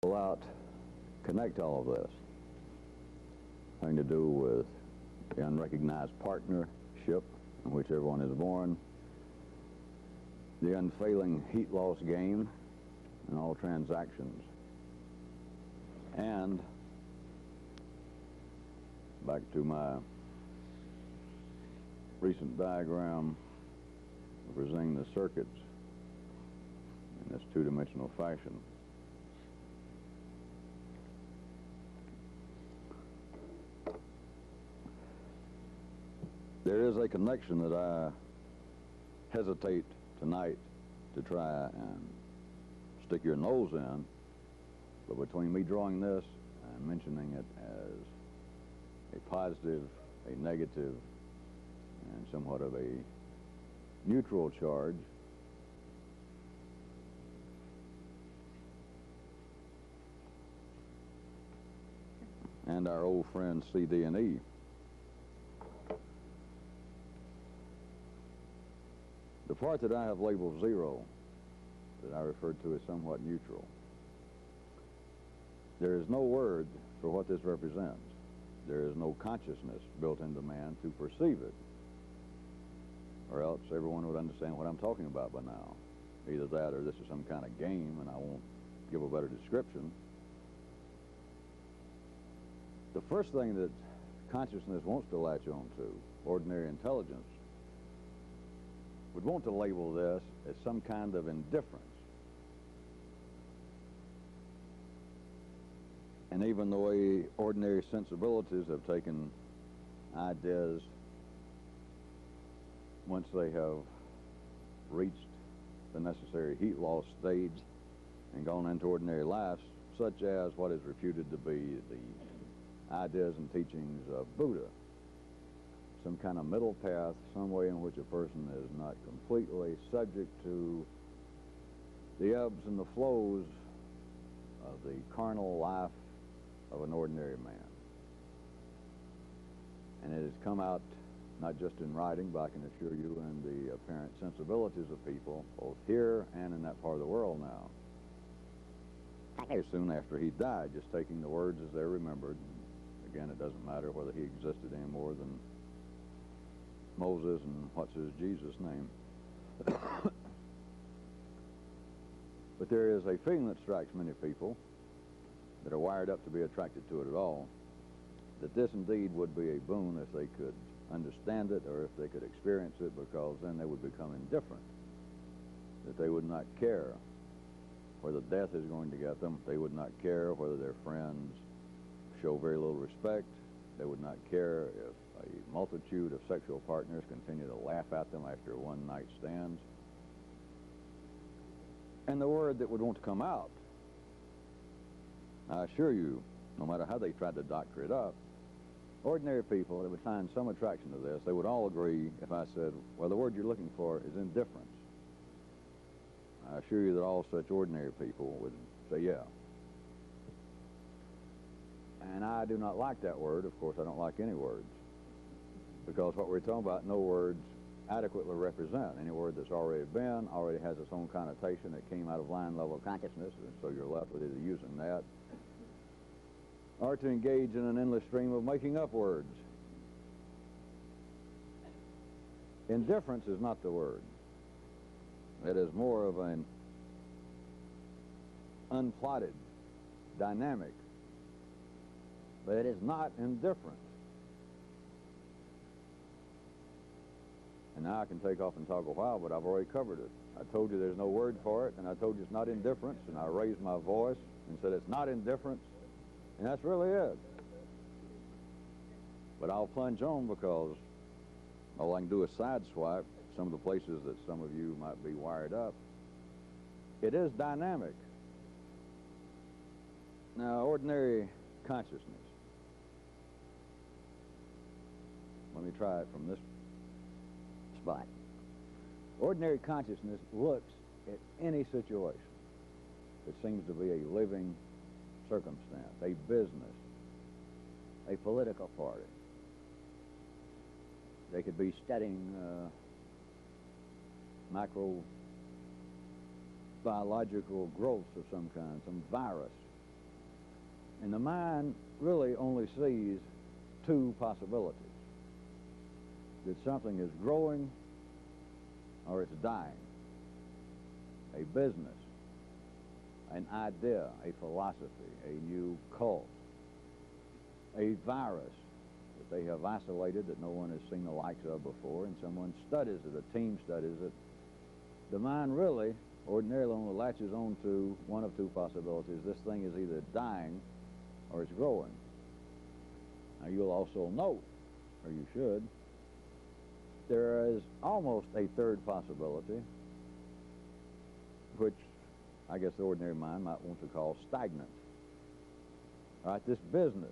pull out, connect all of this. Having to do with the unrecognized partnership in which everyone is born, the unfailing heat loss game in all transactions, and back to my recent diagram representing the circuits in this two-dimensional fashion. There is a connection that I hesitate tonight to try and stick your nose in, but between me drawing this and mentioning it as a positive, a negative, and somewhat of a neutral charge, and our old friend CD and E. The part that I have labeled 0, that I referred to as somewhat neutral, there is no word for what this represents. There is no consciousness built into man to perceive it, or else everyone would understand what I'm talking about by now. Either that or this is some kind of game, and I won't give a better description. The first thing that consciousness wants to latch on to, ordinary intelligence, would want to label this as some kind of indifference. And even the way ordinary sensibilities have taken ideas once they have reached the necessary heat loss stage and gone into ordinary life, such as what is reputed to be the ideas and teachings of Buddha. Some kind of middle path, some way in which a person is not completely subject to the ebbs and the flows of the carnal life of an ordinary man. And it has come out not just in writing, but I can assure you in the apparent sensibilities of people, both here and in that part of the world now. Soon after he died, just taking the words as they're remembered. Again, it doesn't matter whether he existed any more than Moses and what's his Jesus name. But there is a feeling that strikes many people that are wired up to be attracted to it at all, that this indeed would be a boon if they could understand it or if they could experience it, because then they would become indifferent, that they would not care whether death is going to get them, they would not care whether their friends show very little respect, they would not care if a multitude of sexual partners continue to laugh at them after one-night stands. And the word that would want to come out, I assure you, no matter how they tried to doctor it up, ordinary people that would find some attraction to this, they would all agree if I said, well, the word you're looking for is indifference. I assure you that all such ordinary people would say, yeah. And I do not like that word. Of course, I don't like any words, because what we're talking about, no words adequately represent. Any word that's already been already has its own connotation that came out of line level of consciousness, and so you're left with either using that or to engage in an endless stream of making up words. Indifference is not the word. It is more of an unplotted dynamic, but it is not indifference. And now I can take off and talk a while, but I've already covered it. I told you there's no word for it, and I told you it's not indifference, and I raised my voice and said it's not indifference, and that's really it. But I'll plunge on, because all I can do is sideswipe some of the places that some of you might be wired up. It is dynamic. Now, ordinary consciousness. Let me try it from this spot. Ordinary consciousness looks at any situation that seems to be a living circumstance, a business, a political party. They could be studying microbiological growths of some kind, some virus, And the mind really only sees two possibilities: that something is growing or it's dying. A business, an idea, a philosophy, a new cult, a virus that they have isolated that no one has seen the likes of before, and someone studies it, a team studies it. The mind really ordinarily only latches on to one of two possibilities. This thing is either dying or it's growing. Now you'll also note, or you should, there is almost a third possibility, which I guess the ordinary mind might want to call stagnant. All right, this business,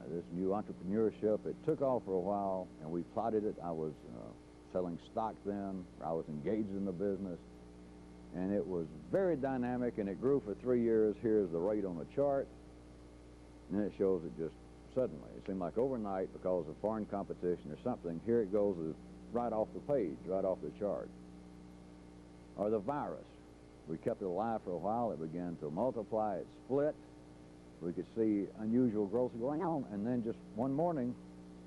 this new entrepreneurship, it took off for a while, and we plotted it. I was selling stock then. I was engaged in the business, and it was very dynamic, and it grew for 3 years. Here's the rate on the chart, and then it shows it just suddenly. It seemed like overnight, because of foreign competition or something, here it goes right off the page, right off the chart. Or the virus. We kept it alive for a while. It began to multiply. It split. We could see unusual growth going on, and then just one morning,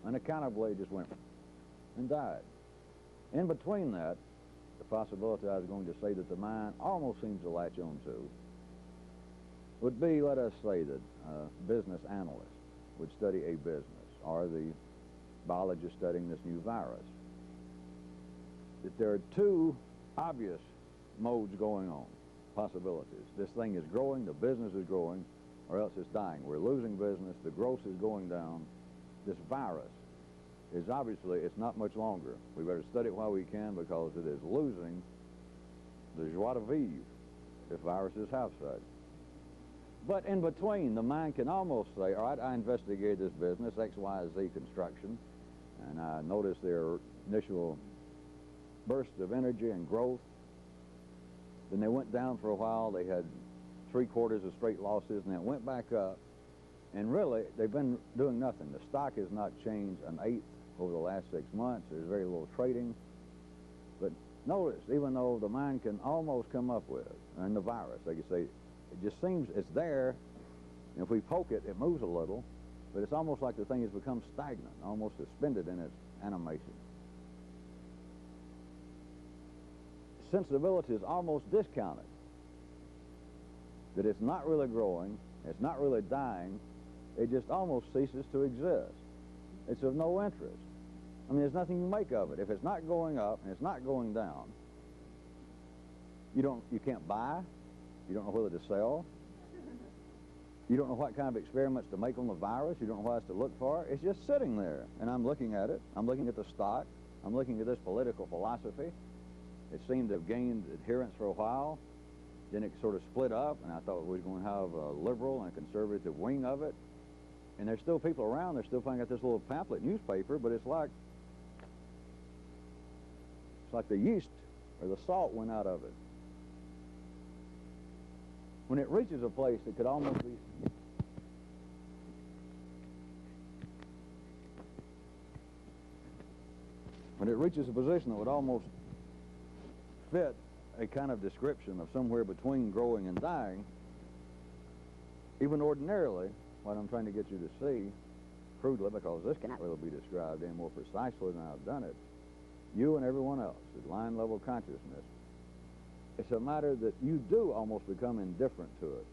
unaccountably, it just went and died. In between that, the possibility I was going to say that the mind almost seems to latch on to would be, let us say that a business analyst would study a business, or the biologist studying this new virus. That there are two obvious modes going on, possibilities. This thing is growing, the business is growing, or else it's dying. We're losing business, the growth is going down. This virus is obviously, it's not much longer. We better study it while we can, because it is losing the joie de vivre, if viruses have such. But in between, the mind can almost say, all right, I investigated this business, X, Y, Z construction, and I noticed their initial bursts of energy and growth. Then they went down for a while. They had 3/4 of straight losses, and then it went back up. And really, they've been doing nothing. The stock has not changed an eighth over the last 6 months. There's very little trading. But notice, even though the mind can almost come up with it, and the virus, like you say, it just seems it's there, and if we poke it, it moves a little, but it's almost like the thing has become stagnant, almost suspended in its animation. Sensibility is almost discounted, that it's not really growing, it's not really dying, it just almost ceases to exist. It's of no interest. I mean, there's nothing you make of it. If it's not going up and it's not going down, you can't buy, you don't know whether to sell, you don't know what kind of experiments to make on the virus, you don't know what else to look for. It's just sitting there, and I'm looking at it. I'm looking at the stock. I'm looking at this political philosophy. It seemed to have gained adherence for a while. Then it sort of split up, and I thought we were going to have a liberal and a conservative wing of it. And there's still people around. They're still playing at this little pamphlet newspaper, but it's like the yeast or the salt went out of it. When it reaches a place that could almost be... When it reaches a position that would almost fit a kind of description of somewhere between growing and dying, even ordinarily, what I'm trying to get you to see, crudely, because this cannot really be described any more precisely than I've done it, you and everyone else, at line level consciousness, it's a matter that you do almost become indifferent to it,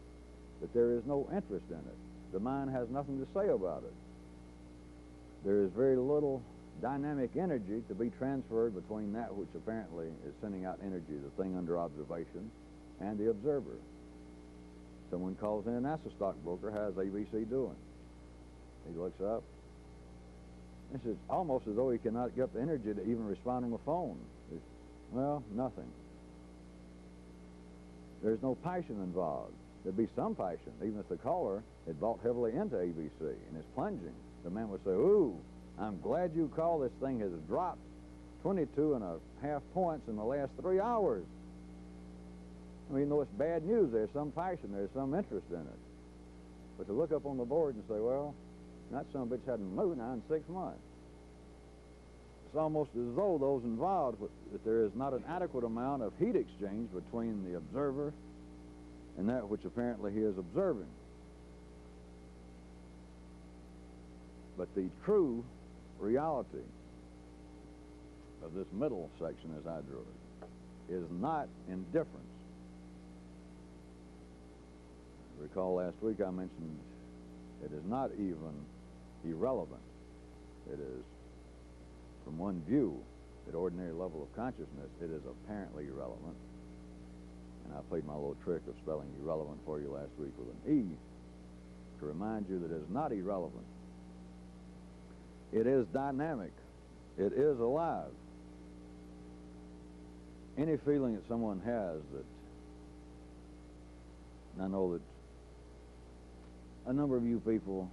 that there is no interest in it. The mind has nothing to say about it. There is very little dynamic energy to be transferred between that which apparently is sending out energy, the thing under observation, and the observer. Someone calls in and asks a stockbroker, how's ABC doing? He looks up. This is almost as though he cannot get the energy to even respond on the phone. Well, nothing. There's no passion involved. There'd be some passion, even if the caller had bought heavily into ABC and is plunging. The man would say, ooh, I'm glad you called. This thing has dropped 22.5 points in the last 3 hours. I mean, though it's bad news, there's some passion, there's some interest in it. But to look up on the board and say, well, that son of a bitch hadn't moved now in 6 months. It's almost as though those involved, that there is not an adequate amount of heat exchange between the observer and that which apparently he is observing. But the true reality of this middle section as I drew it is not indifference. Recall last week I mentioned it is not even irrelevant. It is, from one view, at ordinary level of consciousness, it is apparently irrelevant. And I played my little trick of spelling irrelevant for you last week with an E to remind you that it is not irrelevant. It is dynamic. It is alive. Any feeling that someone has that, and I know that a number of you people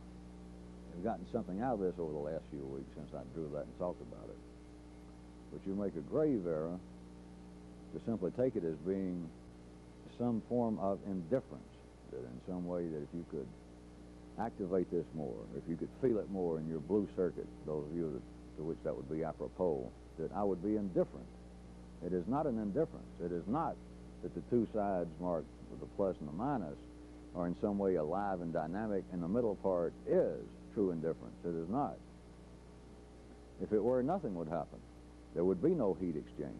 have gotten something out of this over the last few weeks since I drew that and talked about it. But you make a grave error to simply take it as being some form of indifference, that in some way that if you could activate this more, if you could feel it more in your blue circuit, those of you to which that would be apropos, that I would be indifferent. It is not an indifference. It is not that the two sides marked with the plus and the minus are in some way alive and dynamic, and the middle part is true indifference. It is not. If it were, nothing would happen. There would be no heat exchange.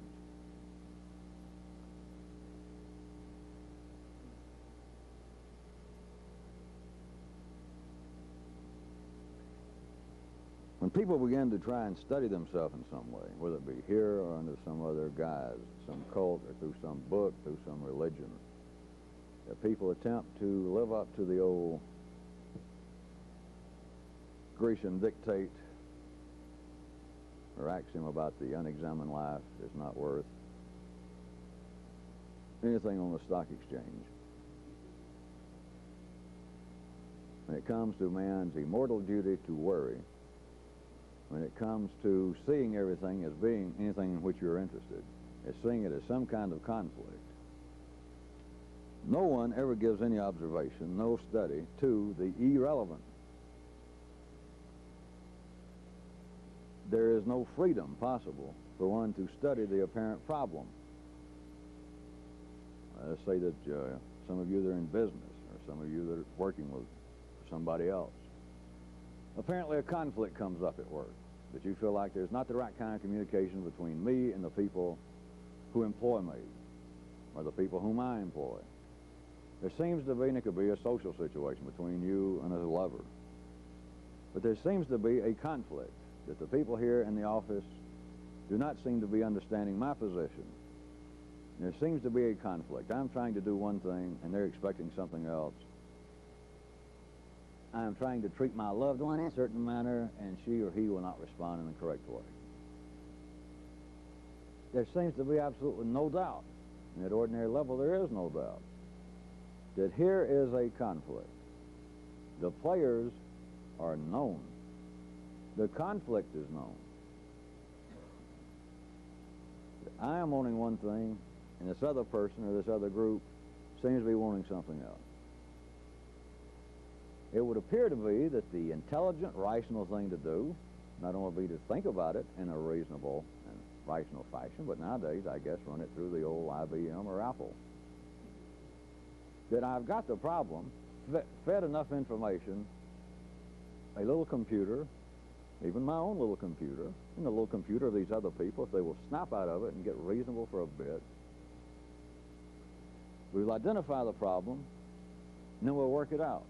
When people begin to try and study themselves in some way, whether it be here or under some other guise, some cult or through some book, through some religion, that people attempt to live up to the old Grecian dictate or axiom about the unexamined life is not worth anything on the stock exchange. When it comes to man's immortal duty to worry, when it comes to seeing everything as being anything in which you're interested, as seeing it as some kind of conflict, no one ever gives any observation, no study, to the irrelevant. There is no freedom possible for one to study the apparent problem. Let's say that some of you that are in business, or some of you that are working with somebody else, apparently a conflict comes up at work, that you feel like there's not the right kind of communication between me and the people who employ me, or the people whom I employ. There seems to be, and it could be a social situation between you and a lover, but there seems to be a conflict, that the people here in the office do not seem to be understanding my position. There seems to be a conflict. I'm trying to do one thing, and they're expecting something else. I'm trying to treat my loved one in a certain manner, and she or he will not respond in the correct way. There seems to be absolutely no doubt, and at ordinary level there is no doubt, that here is a conflict. The players are known. The conflict is known. I am wanting one thing, and this other person or this other group seems to be wanting something else. It would appear to be that the intelligent, rational thing to do not only be to think about it in a reasonable and rational fashion, but nowadays, I guess, run it through the old IBM or Apple. That I've got the problem, fed enough information, a little computer, even my own little computer, and the little computer of these other people, if they will snap out of it and get reasonable for a bit, we'll identify the problem, and then we'll work it out.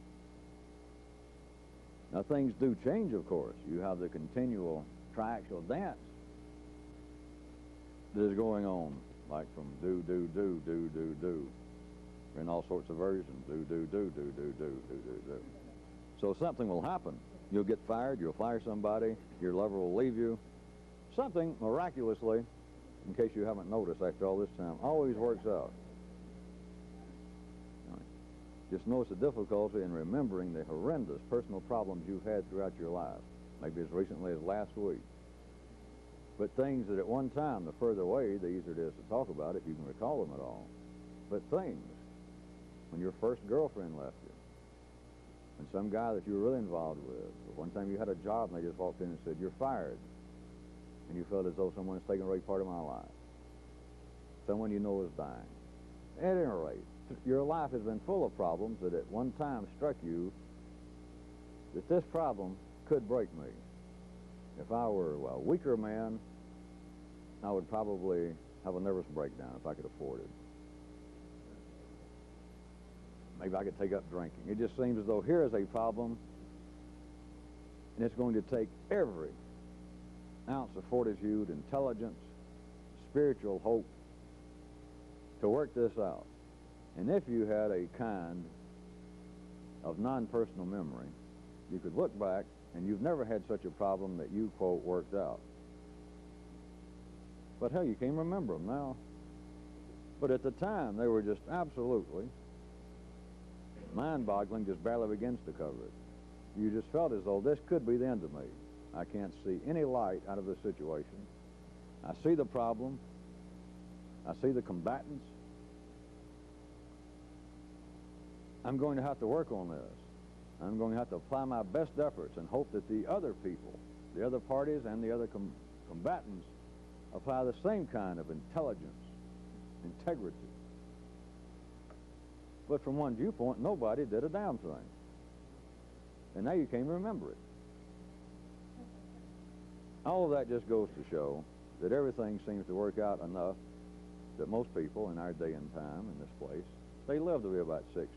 Now, things do change, of course. You have the continual triaxial dance that is going on, like from do, do, do, do, do, do, in all sorts of versions, do, do, do, do, do, do, do, do, do. So something will happen. You'll get fired, you'll fire somebody, your lover will leave you. Something, miraculously, in case you haven't noticed after all this time, always works out. Just notice the difficulty in remembering the horrendous personal problems you've had throughout your life, maybe as recently as last week. But things that at one time, the further away, the easier it is to talk about if you can recall them at all. But things, when your first girlfriend left you, and some guy that you were really involved with, or one time you had a job and they just walked in and said, "You're fired," and you felt as though someone has taken away part of my life. Someone you know is dying. At any rate, your life has been full of problems that at one time struck you that this problem could break me. If I were a weaker man, I would probably have a nervous breakdown if I could afford it. Maybe I could take up drinking. It just seems as though here is a problem, and it's going to take every ounce of fortitude, intelligence, spiritual hope to work this out. And if you had a kind of non-personal memory, you could look back and you've never had such a problem that you, quote, worked out. But hell, you can't remember them now. But at the time, they were just absolutely mind-boggling, just barely begins to cover it. You just felt as though this could be the end of me. I can't see any light out of this situation. I see the problem. I see the combatants. I'm going to have to work on this. I'm going to have to apply my best efforts and hope that the other people, the other parties and the other combatants apply the same kind of intelligence, integrity. But from one viewpoint, nobody did a damn thing. And now you can't remember it. All of that just goes to show that everything seems to work out enough that most people in our day and time in this place, they live to be about 60.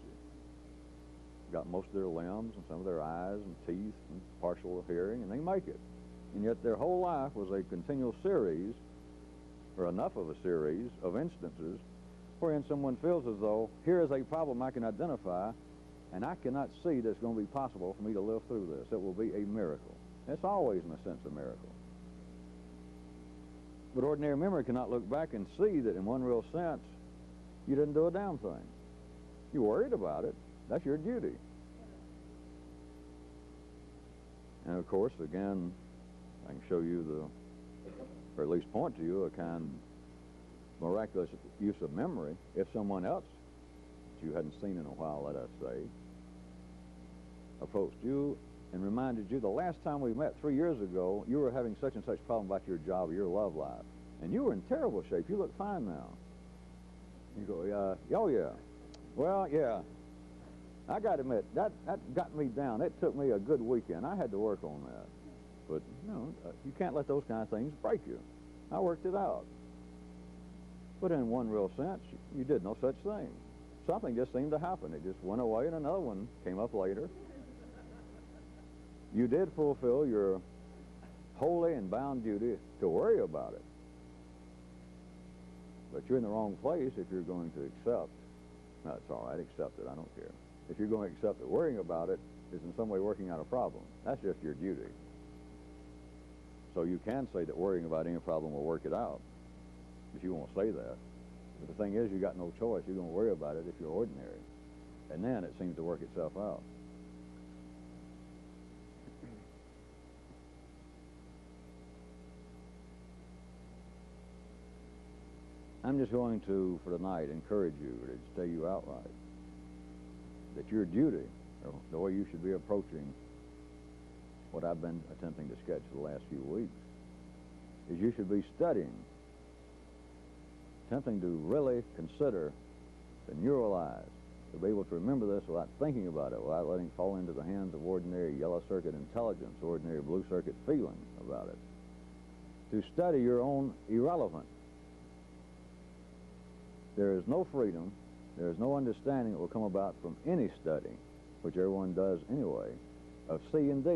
Got most of their limbs and some of their eyes and teeth and partial hearing, and they make it. And yet their whole life was a continual series, or enough of a series, of instances wherein someone feels as though here is a problem I can identify, and I cannot see that it's going to be possible for me to live through this. It will be a miracle. It's always, in a sense, a miracle. But ordinary memory cannot look back and see that in one real sense, you didn't do a damn thing. You worried about it. That's your duty. And of course, again, I can show you or at least point to you a kind of miraculous use of memory. If someone else that you hadn't seen in a while, let us say, approached you and reminded you the last time we met 3 years ago, you were having such and such problem about your job or your love life, and you were in terrible shape. You look fine now. You go, oh yeah. Well, yeah. I got to admit, that got me down. It took me a good weekend. I had to work on that. But, you can't let those kind of things break you. I worked it out. But in one real sense, you did no such thing. Something just seemed to happen. It just went away and another one came up later. You did fulfill your holy and bound duty to worry about it. But you're in the wrong place if you're going to accept. No, it's all right, accept it, I don't care. If you're going to accept that worrying about it is in some way working out a problem, that's just your duty. So you can say that worrying about any problem will work it out, if you won't say that. But the thing is, you got no choice. You're going to worry about it if you're ordinary. And then it seems to work itself out. I'm just going to, for tonight, encourage you to tell you outright that your duty, or the way you should be approaching what I've been attempting to sketch for the last few weeks, is you should be studying, attempting to really consider, to neuralize, to be able to remember this without thinking about it, without letting it fall into the hands of ordinary yellow circuit intelligence, ordinary blue circuit feeling about it. To study your own irrelevant. There is no freedom, there is no understanding that will come about from any study, which everyone does anyway, of C and D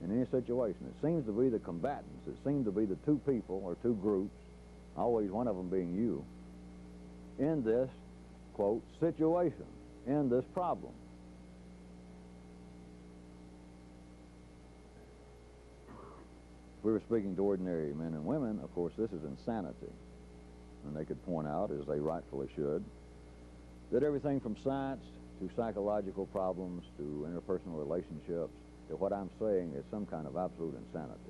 in any situation. It seems to be the combatants. It seems to be the two people or two groups, always one of them being you, in this, quote, situation, in this problem. If we were speaking to ordinary men and women, of course, this is insanity. And they could point out, as they rightfully should, that everything from science to psychological problems to interpersonal relationships, that what I'm saying is some kind of absolute insanity.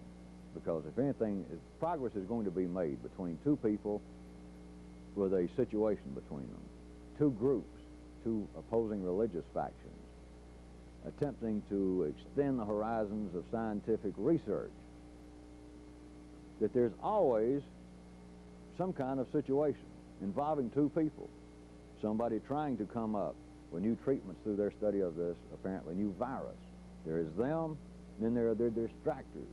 Because if anything, progress is going to be made between two people with a situation between them, two groups, two opposing religious factions, attempting to extend the horizons of scientific research, that there's always some kind of situation involving two people, somebody trying to come up with new treatments through their study of this apparently new virus. There is them Then there are their distractors.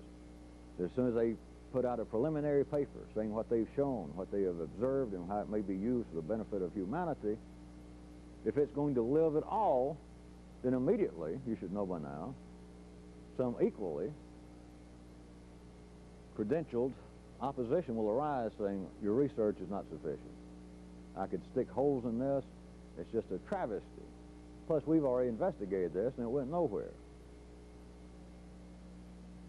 As soon as they put out a preliminary paper saying what they've shown, what they have observed, and how it may be used for the benefit of humanity, if it's going to live at all, then immediately, you should know by now, some equally credentialed opposition will arise saying your research is not sufficient. I could stick holes in this. It's just a travesty. Plus, we've already investigated this, and it went nowhere.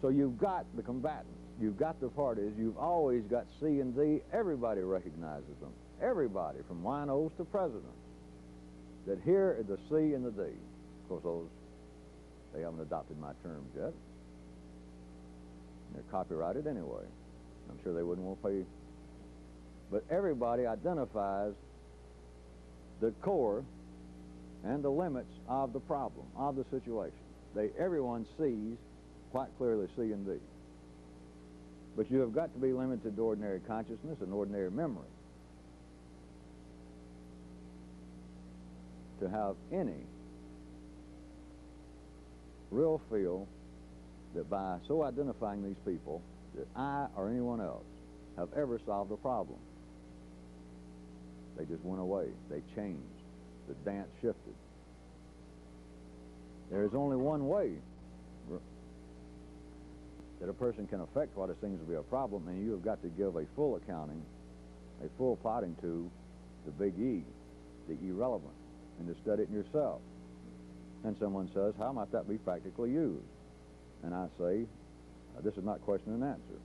So you've got the combatants. You've got the parties. You've always got C and D. Everybody recognizes them. Everybody, from winos to presidents. That here are the C and the D. Of course, those, they haven't adopted my terms yet. They're copyrighted anyway. I'm sure they wouldn't want to pay. But everybody identifies the core and the limits of the problem, of the situation. Everyone sees quite clearly C and D. But you have got to be limited to ordinary consciousness and ordinary memory to have any real feel that by so identifying these people that I or anyone else have ever solved a problem. They just went away. They changed. The dance shifted. There is only one way that a person can affect what seems to be a problem, and you have got to give a full accounting, a full plotting to the big E, the irrelevant, and to study it in yourself. And someone says, how might that be practically used? And I say, this is not question and answer.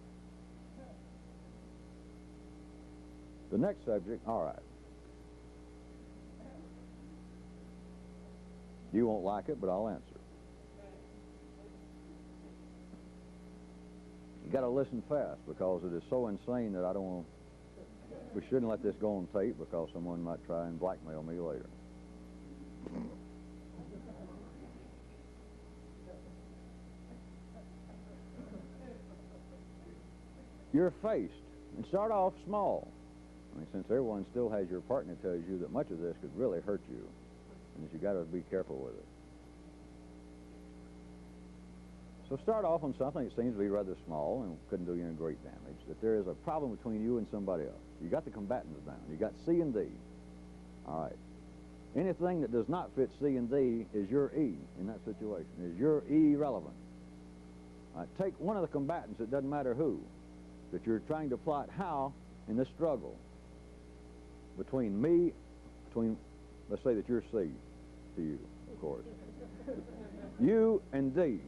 The next subject, all right. You won't like it, but I'll answer. You got to listen fast because it is so insane that I don't want. We shouldn't let this go on tape because someone might try and blackmail me later. You're faced, and start off small. I mean, since everyone still has your partner tells you that much of this could really hurt you, and that you got to be careful with it. So start off on something that seems to be rather small and couldn't do you any great damage, that there is a problem between you and somebody else. You got the combatants down. You got C and D. All right. Anything that does not fit C and D is your E in that situation, is your E relevant. All right. Take one of the combatants, it doesn't matter who, that you're trying to plot how in this struggle between me, let's say that you're C to you, of course. You and D.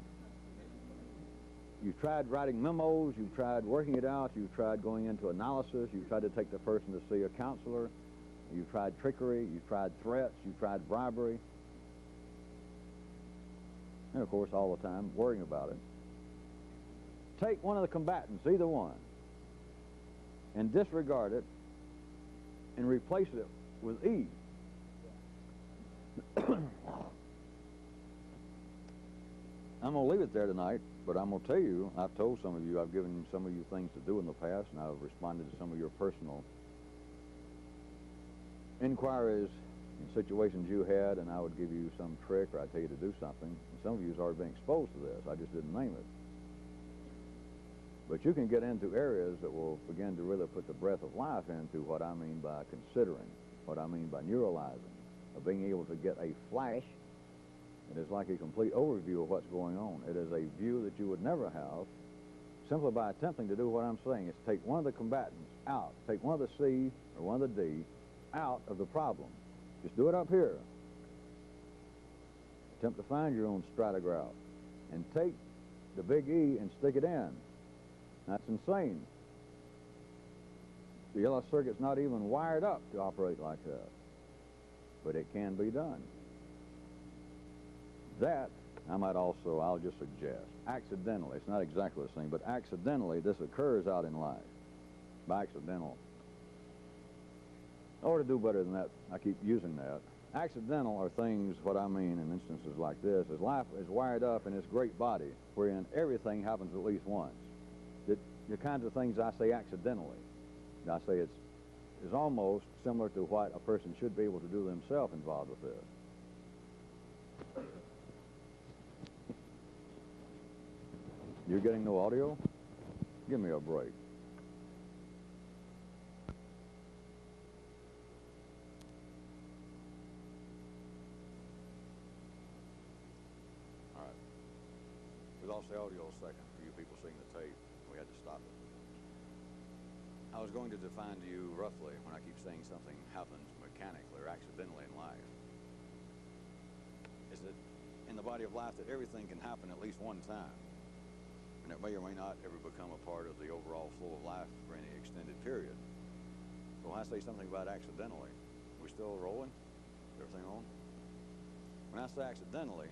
You've tried writing memos, you've tried working it out, you've tried going into analysis, you've tried to take the person to see a counselor, you've tried trickery, you've tried threats, you've tried bribery, and of course all the time worrying about it. Take one of the combatants, either one, and disregard it and replace it with E. I'm going to leave it there tonight, but I'm going to tell you, I've told some of you, I've given some of you things to do in the past, and I've responded to some of your personal inquiries in situations you had, and I would give you some trick, or I'd tell you to do something. And some of you have already been exposed to this. I just didn't name it. But you can get into areas that will begin to really put the breath of life into what I mean by considering, what I mean by neuralizing, of being able to get a flash. It is like a complete overview of what's going on. It is a view that you would never have simply by attempting to do what I'm saying. It's take one of the combatants out, take one of the C or one of the D out of the problem. Just do it up here. Attempt to find your own stratograph and take the big E and stick it in. That's insane. The yellow circuit's not even wired up to operate like that. But it can be done. That, I might also, I'll just suggest, accidentally, it's not exactly the same, but accidentally this occurs out in life. By accidental. Or to do better than that, I keep using that. Accidental are things, what I mean in instances like this, is life is wired up in this great body, wherein everything happens at least once. The kinds of things I say accidentally, I say it's almost similar to what a person should be able to do themselves involved with this. You're getting no audio? Give me a break. All right. We lost the audio a second for you people seeing the tape. We had to stop it. I was going to define to you roughly when I keep saying something happens mechanically or accidentally in life. Is that in the body of life that everything can happen at least one time. And it may or may not ever become a part of the overall flow of life for any extended period. But when I say something about accidentally, we still rolling? Everything on? When I say accidentally,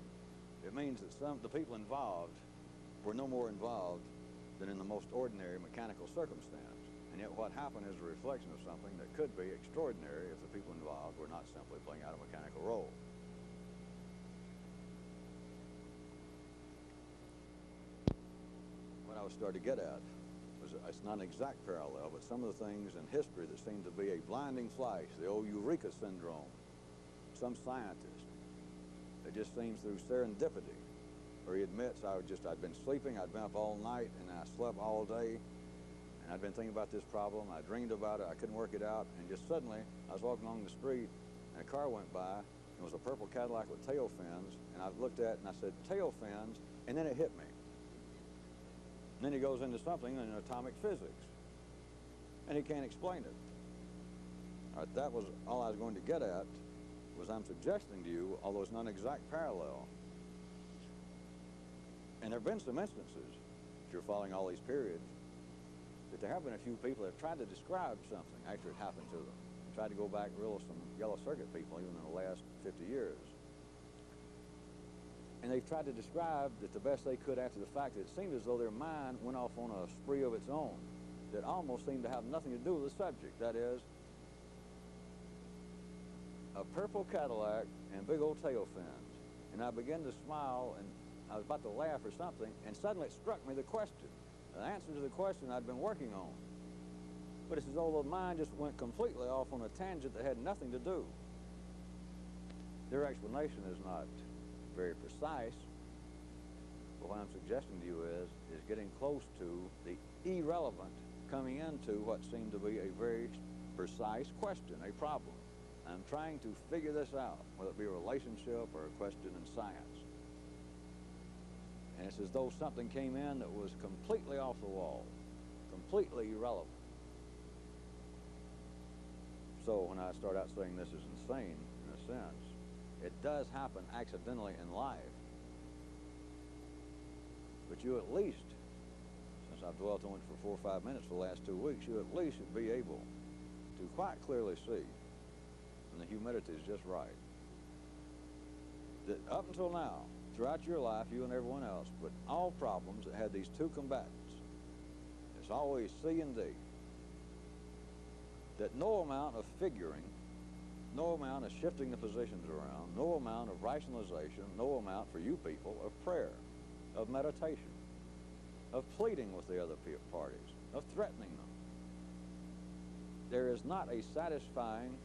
it means that the people involved were no more involved than in the most ordinary mechanical circumstance. And yet what happened is a reflection of something that could be extraordinary if the people involved were not simply playing out a mechanical role. What I was starting to get at was, it's not an exact parallel, but some of the things in history that seem to be a blinding flash, the old Eureka syndrome, some scientist, it just seems through serendipity, where he admits, I'd been sleeping, I'd been up all night, and I slept all day, and I'd been thinking about this problem, I dreamed about it, I couldn't work it out, and just suddenly, I was walking along the street, and a car went by, and it was a purple Cadillac with tail fins, and I looked at it, and I said, tail fins, and then it hit me. And then he goes into something in atomic physics, and he can't explain it. All right, that was all I was going to get at, was I'm suggesting to you, although it's not an exact parallel, and there have been some instances, if you're following all these periods, that there have been a few people that have tried to describe something after it happened to them. Tried to go back and reel some yellow circuit people even in the last 50 years. And they've tried to describe it the best they could after the fact. It seemed as though their mind went off on a spree of its own that almost seemed to have nothing to do with the subject. That is, a purple Cadillac and big old tail fins. And I began to smile, and I was about to laugh or something, and suddenly it struck me the question. The answer to the question I'd been working on. But it's as though the mind just went completely off on a tangent that had nothing to do. Their explanation is not very precise, but what I'm suggesting to you is getting close to the irrelevant coming into what seemed to be a very precise question, a problem. I'm trying to figure this out, whether it be a relationship or a question in science. And it's as though something came in that was completely off the wall, completely irrelevant. So when I start out saying this is insane, in a sense, it does happen accidentally in life. But you at least, since I've dwelt on it for 4 or 5 minutes for the last 2 weeks, you at least should be able to quite clearly see, and the humidity is just right, that up until now, throughout your life, you and everyone else, but all problems that had these two combatants, it's always C and D. That no amount of figuring, no amount of shifting the positions around, no amount of rationalization, no amount for you people of prayer, of meditation, of pleading with the other parties, of threatening them. There is not a satisfying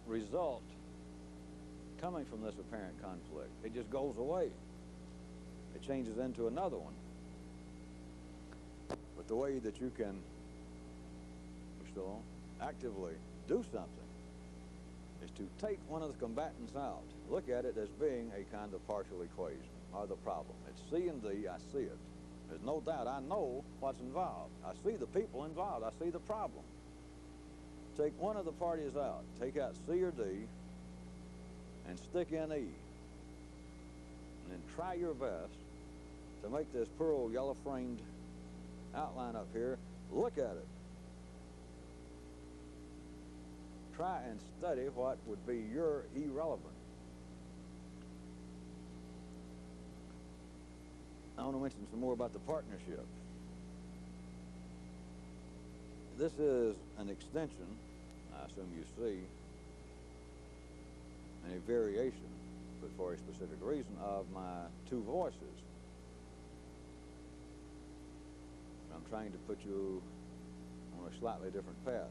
result coming from this apparent conflict. It just goes away. It changes into another one. But the way that you can actively do something is to take one of the combatants out. Look at it as being a kind of partial equation, or the problem. It's C and D, I see it. There's no doubt I know what's involved. I see the people involved. I see the problem. Take one of the parties out. Take out C or D and stick in E. And then try your best to make this poor old yellow-framed outline up here, look at it. Try and study what would be your irrelevant. I want to mention some more about the partnership. This is an extension, I assume you see, and a variation, but for a specific reason, of my two voices. I'm trying to put you on a slightly different path.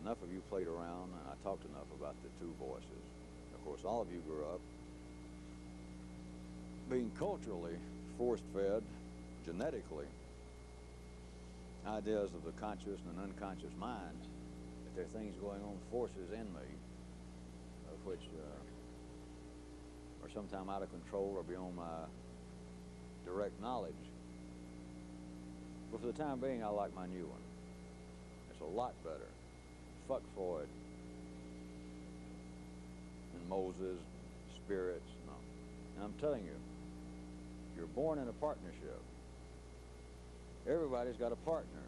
Enough of you played around, and I talked enough about the two voices. Of course, all of you grew up being culturally force-fed, genetically, ideas of the conscious and unconscious mind, that there are things going on, forces in me, of which are sometimes out of control or beyond my direct knowledge. But for the time being, I like my new one. It's a lot better. Fuck Freud and Moses, spirits. No. And I'm telling you, you're born in a partnership. Everybody's got a partner.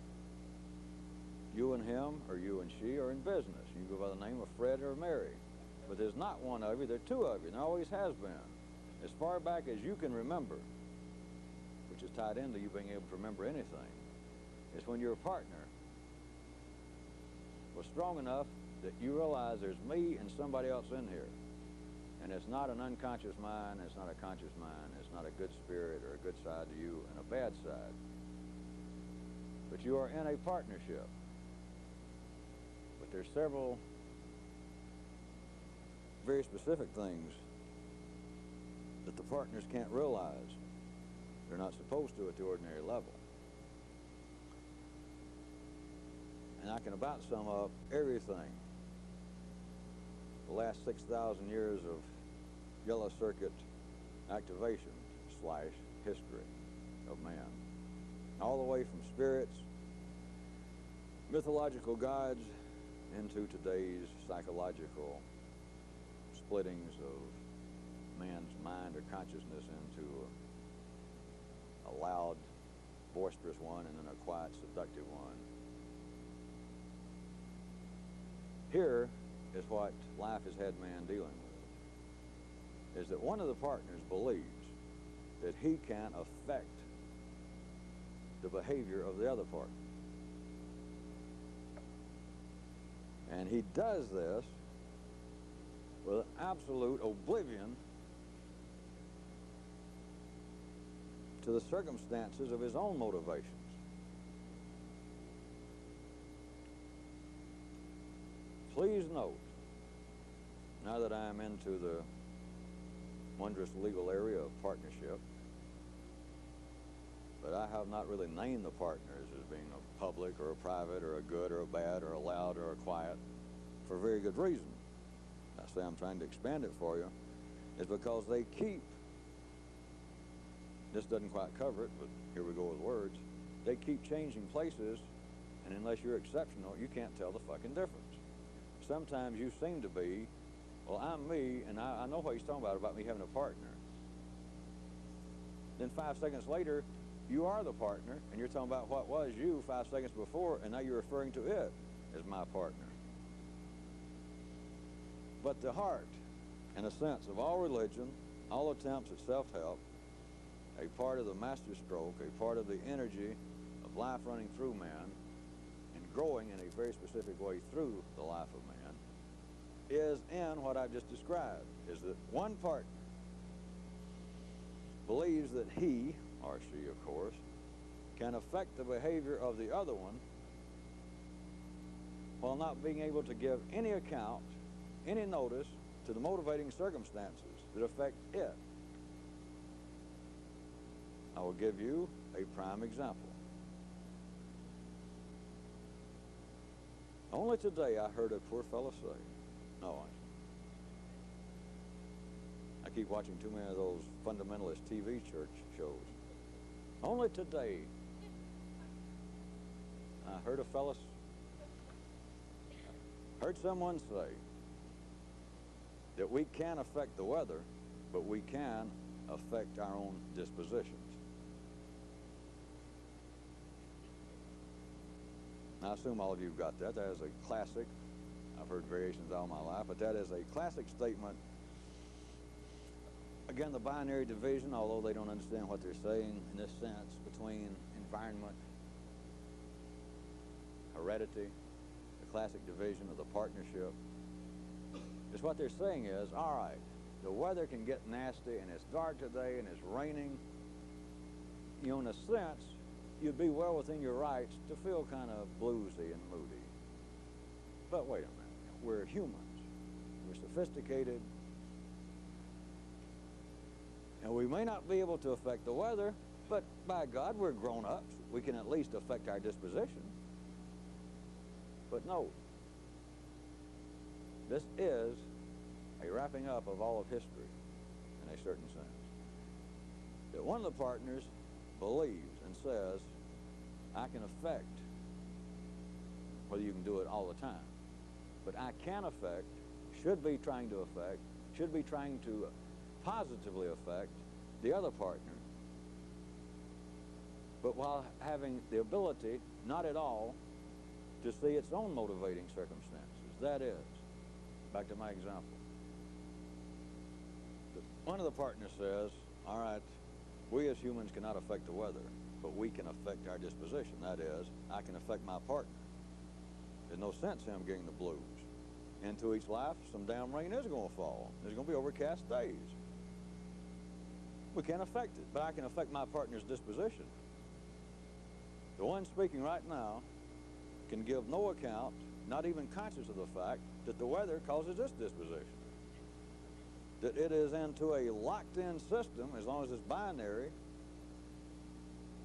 You and him, or you and she, are in business. You go by the name of Fred or Mary. But there's not one of you, there are two of you, and there always has been. As far back as you can remember, which is tied into you being able to remember anything, is when your partner was strong enough that you realize there's me and somebody else in here. And it's not an unconscious mind, it's not a conscious mind, it's not a good spirit or a good side to you and a bad side. But you are in a partnership. But there's several very specific things that the partners can't realize. They're not supposed to at the ordinary level. And I can about sum up everything. The last 6,000 years of yellow circuit activation / history of man. All the way from spirits, mythological gods, into today's psychological splittings of man's mind or consciousness into a loud, boisterous one and then a quiet, seductive one. Here is what life has had man dealing with, is that one of the partners believes that he can affect the behavior of the other partner. And he does this with absolute oblivion to the circumstances of his own motivations. Please note, now that I am into the wondrous legal area of partnership, but I have not really named the partners as being a public or a private or a good or a bad or a loud or a quiet for a very good reason. I say I'm trying to expand it for you, is because they keep, this doesn't quite cover it, but here we go with words, they keep changing places, and unless you're exceptional, you can't tell the fucking difference. Sometimes you seem to be, well, I'm me, and I know what he's talking about me having a partner. Then 5 seconds later, you are the partner, and you're talking about what was you 5 seconds before, and now you're referring to it as my partner. But the heart, in a sense, of all religion, all attempts at self-help, a part of the master stroke, a part of the energy of life running through man, and growing in a very specific way through the life of man, is in what I've just described, is that one partner believes that he, or she of course, can affect the behavior of the other one while not being able to give any account, any notice to the motivating circumstances that affect it. I will give you a prime example. Only today I heard a poor fellow say, no, I keep watching too many of those fundamentalist TV church shows. Only today I heard a fellow, heard someone say that we can't affect the weather, but we can affect our own dispositions. Now, I assume all of you have got that. That is a classic. I've heard variations all my life, but that is a classic statement. Again, the binary division, although they don't understand what they're saying in this sense, between environment, heredity, the classic division of the partnership, is what they're saying is, all right, the weather can get nasty and it's dark today and it's raining. You know, in a sense, you'd be well within your rights to feel kind of bluesy and moody. But wait a minute, we're humans. We're sophisticated. And Now, we may not be able to affect the weather, but by God, we're grown-ups. We can at least affect our disposition. But no, this is a wrapping up of all of history in a certain sense. That one of the partners believes and says, I can affect, whether you can do it all the time, but I can affect, should be trying to affect, should be trying to positively affect the other partner, but while having the ability, not at all, to see its own motivating circumstances. That is, back to my example. One of the partners says, all right, we as humans cannot affect the weather, but we can affect our disposition. That is, I can affect my partner. There's no sense in him getting the blues. Into each life, some damn rain is going to fall. There's going to be overcast days. We can't affect it, but I can affect my partner's disposition. The one speaking right now can give no account, not even conscious of the fact, that the weather causes this disposition. That it is into a locked-in system, as long as it's binary,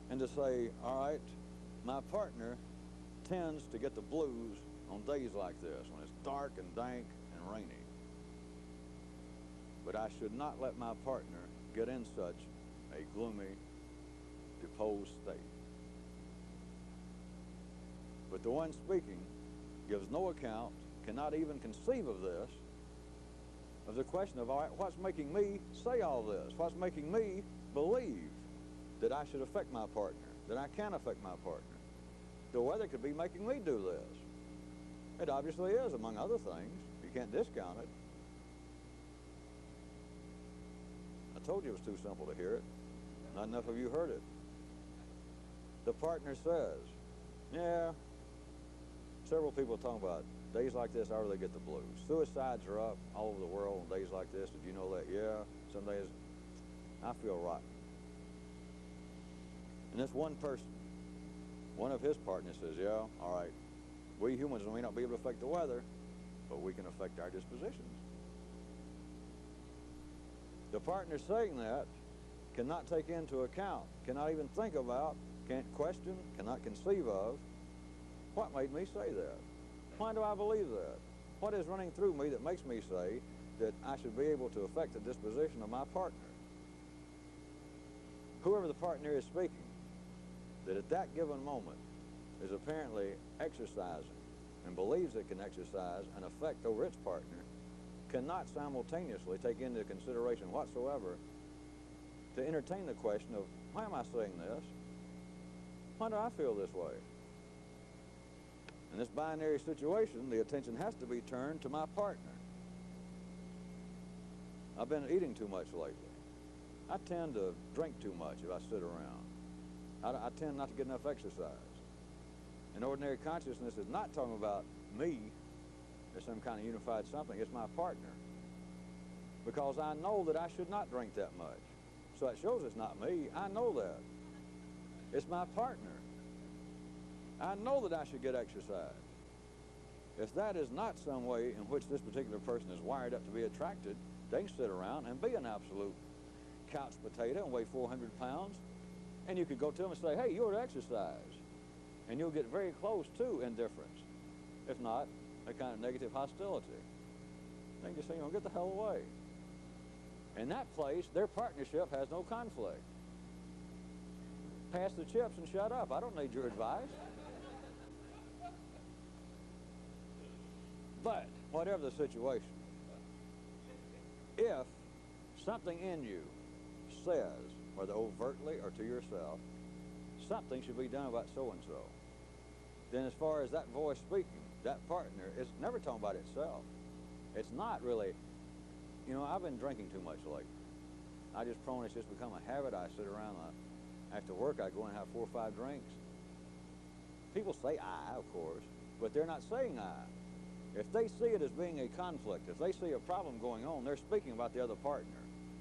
and to say, all right, my partner tends to get the blues on days like this, when it's dark and dank and rainy. But I should not let my partner get in such a gloomy, deposed state. But the one speaking gives no account, cannot even conceive of this, of the question of, all right, what's making me say all this? What's making me believe that I should affect my partner, that I can affect my partner? The weather could be making me do this. It obviously is, among other things. You can't discount it. I told you it was too simple to hear it. Not enough of you heard it. The partner says, yeah, several people are talking about days like this, I really get the blues. Suicides are up all over the world on days like this. Did you know that? Yeah, some days I feel rotten. And this one person, one of his partners says, yeah, all right, we humans may not be able to affect the weather, but we can affect our dispositions. The partner saying that cannot take into account, cannot even think about, can't question, cannot conceive of, what made me say that? Why do I believe that? What is running through me that makes me say that I should be able to affect the disposition of my partner? Whoever the partner is speaking, that at that given moment is apparently exercising and believes it can exercise an effect over its partner, cannot simultaneously take into consideration whatsoever to entertain the question of, why am I saying this? Why do I feel this way? In this binary situation, the attention has to be turned to my partner. I've been eating too much lately. I tend to drink too much if I sit around. I tend not to get enough exercise. And ordinary consciousness is not talking about me as some kind of unified something. It's my partner. Because I know that I should not drink that much. So it shows it's not me. I know that. It's my partner. I know that I should get exercise. If that is not some way in which this particular person is wired up to be attracted, they can sit around and be an absolute couch potato and weigh 400 pounds. And you could go to them and say, hey, you ought to exercise. And you'll get very close to indifference. If not, a kind of negative hostility. They can just say, you know, get the hell away. In that place, their partnership has no conflict. Pass the chips and shut up. I don't need your advice. But, whatever the situation, if something in you says, whether overtly or to yourself, something should be done about so-and-so, then as far as that voice speaking, that partner is never talking about itself. It's not really, you know, I've been drinking too much lately. I just prone, it's just become a habit. I sit around, after work, I go and have 4 or 5 drinks. People say I, of course, but they're not saying I. If they see it as being a conflict, if they see a problem going on, they're speaking about the other partner,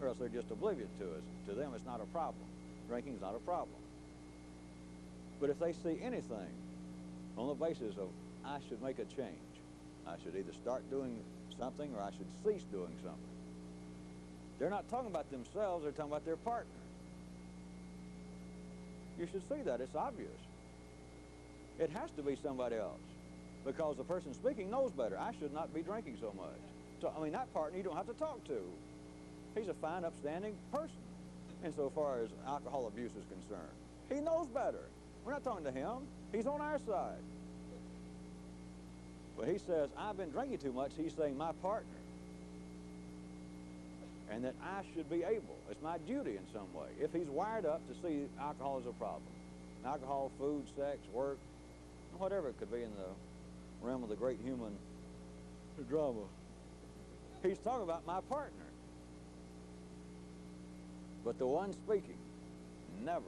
or else they're just oblivious to it. To them, it's not a problem. Drinking is not a problem. But if they see anything on the basis of, I should make a change, I should either start doing something or I should cease doing something, They're not talking about themselves, they're talking about their partner. You should see that, it's obvious. It has to be somebody else, because the person speaking knows better. I should not be drinking so much. So, I mean, that partner you don't have to talk to. He's a fine, upstanding person insofar as alcohol abuse is concerned. He knows better. We're not talking to him. He's on our side. When he says, I've been drinking too much, he's saying my partner. And that I should be able, it's my duty in some way, if he's wired up to see alcohol as a problem. Alcohol, food, sex, work, whatever it could be in the realm of the great human drama. He's talking about my partner. But the one speaking, never.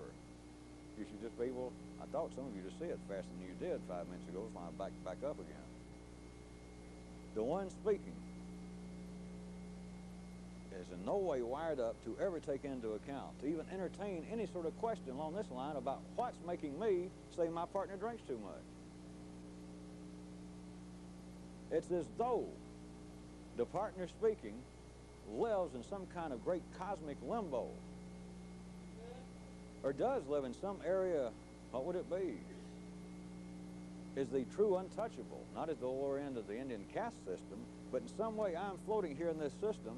You should just be, well, I thought some of you just said faster than you did 5 minutes ago, so I'm back up again. The one speaking is in no way wired up to ever take into account, to even entertain any sort of question along this line about what's making me say my partner drinks too much. It's as though the partner speaking lives in some kind of great cosmic limbo, or does live in some area, what would it be? Is the true untouchable, not at the lower end of the Indian caste system, but in some way I'm floating here in this system,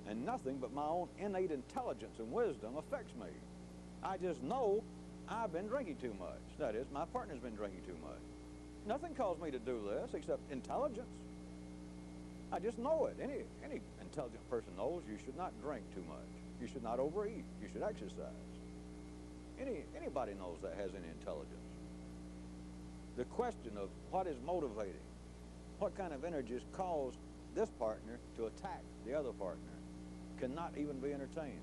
and nothing but my own innate intelligence and wisdom affects me. I just know I've been drinking too much. That is, my partner's been drinking too much. Nothing calls me to do this except intelligence. I just know it. Any intelligent person knows you should not drink too much. You should not overeat. You should exercise. Anybody knows that has any intelligence. The question of what is motivating, what kind of energies cause this partner to attack the other partner, cannot even be entertained.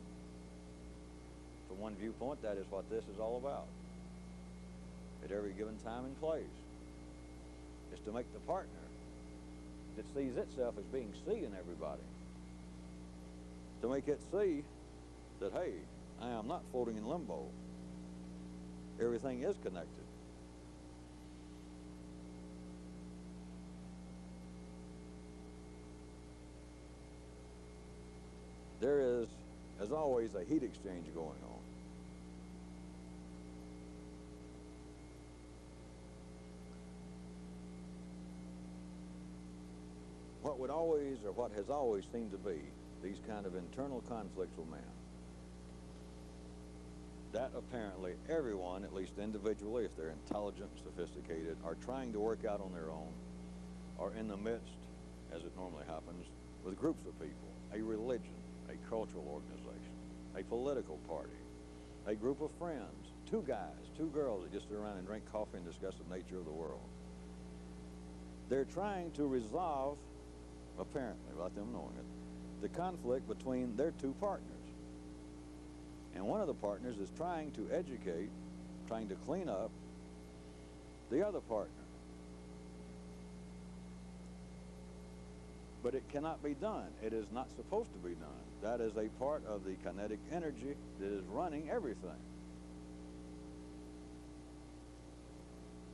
From one viewpoint, that is what this is all about. At every given time and place, is to make the partner that sees itself as being C in everybody, to make it see that, hey, I am not floating in limbo. Everything is connected. There is, as always, a heat exchange going on. What would always, or what has always seemed to be, these kind of internal conflicts with man, that apparently everyone, at least individually, if they're intelligent and sophisticated, are trying to work out on their own, or in the midst, as it normally happens, with groups of people, a religion, a cultural organization, a political party, a group of friends, two guys, two girls that just sit around and drink coffee and discuss the nature of the world. They're trying to resolve, apparently, without them knowing it, the conflict between their two partners. And one of the partners is trying to educate, trying to clean up the other partner. But it cannot be done. It is not supposed to be done. That is a part of the kinetic energy that is running everything.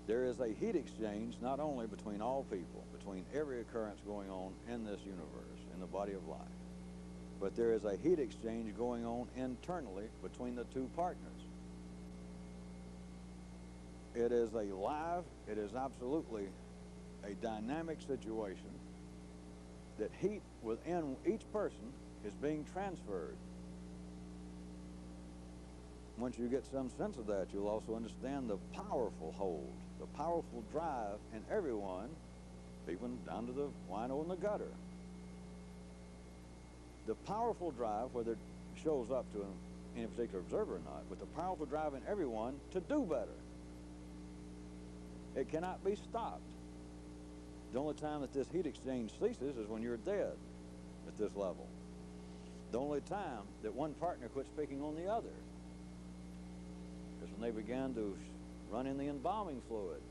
There is a heat exchange not only between all people, between every occurrence going on in this universe, in the body of life, but there is a heat exchange going on internally between the two partners. It is a live, it is absolutely a dynamic situation that heat within each person is being transferred. Once you get some sense of that, you'll also understand the powerful hold, the powerful drive in everyone, even down to the wino in the gutter. The powerful drive, whether it shows up to any particular observer or not, but the powerful drive in everyone to do better. It cannot be stopped. The only time that this heat exchange ceases is when you're dead at this level. The only time that one partner quits speaking on the other is when they began to run in the embalming fluid.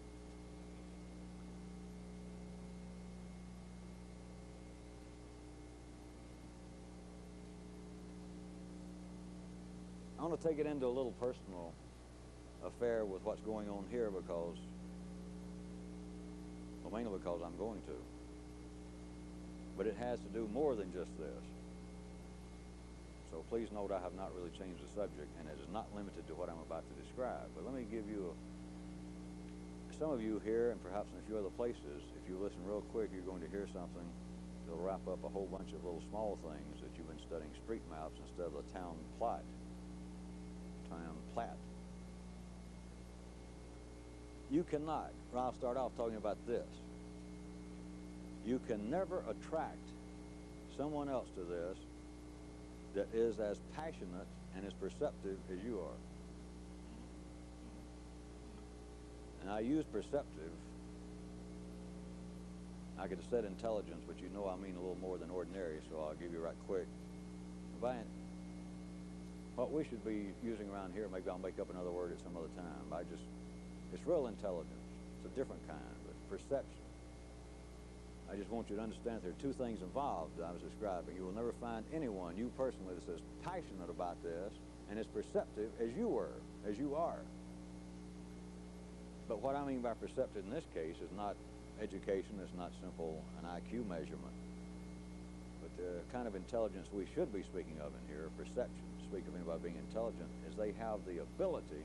I want to take it into a little personal affair with what's going on here because, well, mainly because I'm going to. But it has to do more than just this. please note I have not really changed the subject, and it is not limited to what I'm about to describe. But let me give you some of you here, and perhaps in a few other places, if you listen real quick, you're going to hear something that'll wrap up a whole bunch of little small things that you've been studying street maps instead of the town plat. You cannot, I'll start off talking about this. You can never attract someone else to this that is as passionate and as perceptive as you are. And I use perceptive. I could have said intelligence, but you know I mean a little more than ordinary, so I'll give you right quick. What we should be using around here, maybe I'll make up another word at some other time. It's real intelligence. It's a different kind, but perception. I just want you to understand there are two things involved that I was describing. You will never find anyone, you personally, that's as passionate about this and as perceptive as you are. But what I mean by perceptive in this case is not education, it's not simple an IQ measurement. But the kind of intelligence we should be speaking of in here, perception, speak of anybody being intelligent, is they have the ability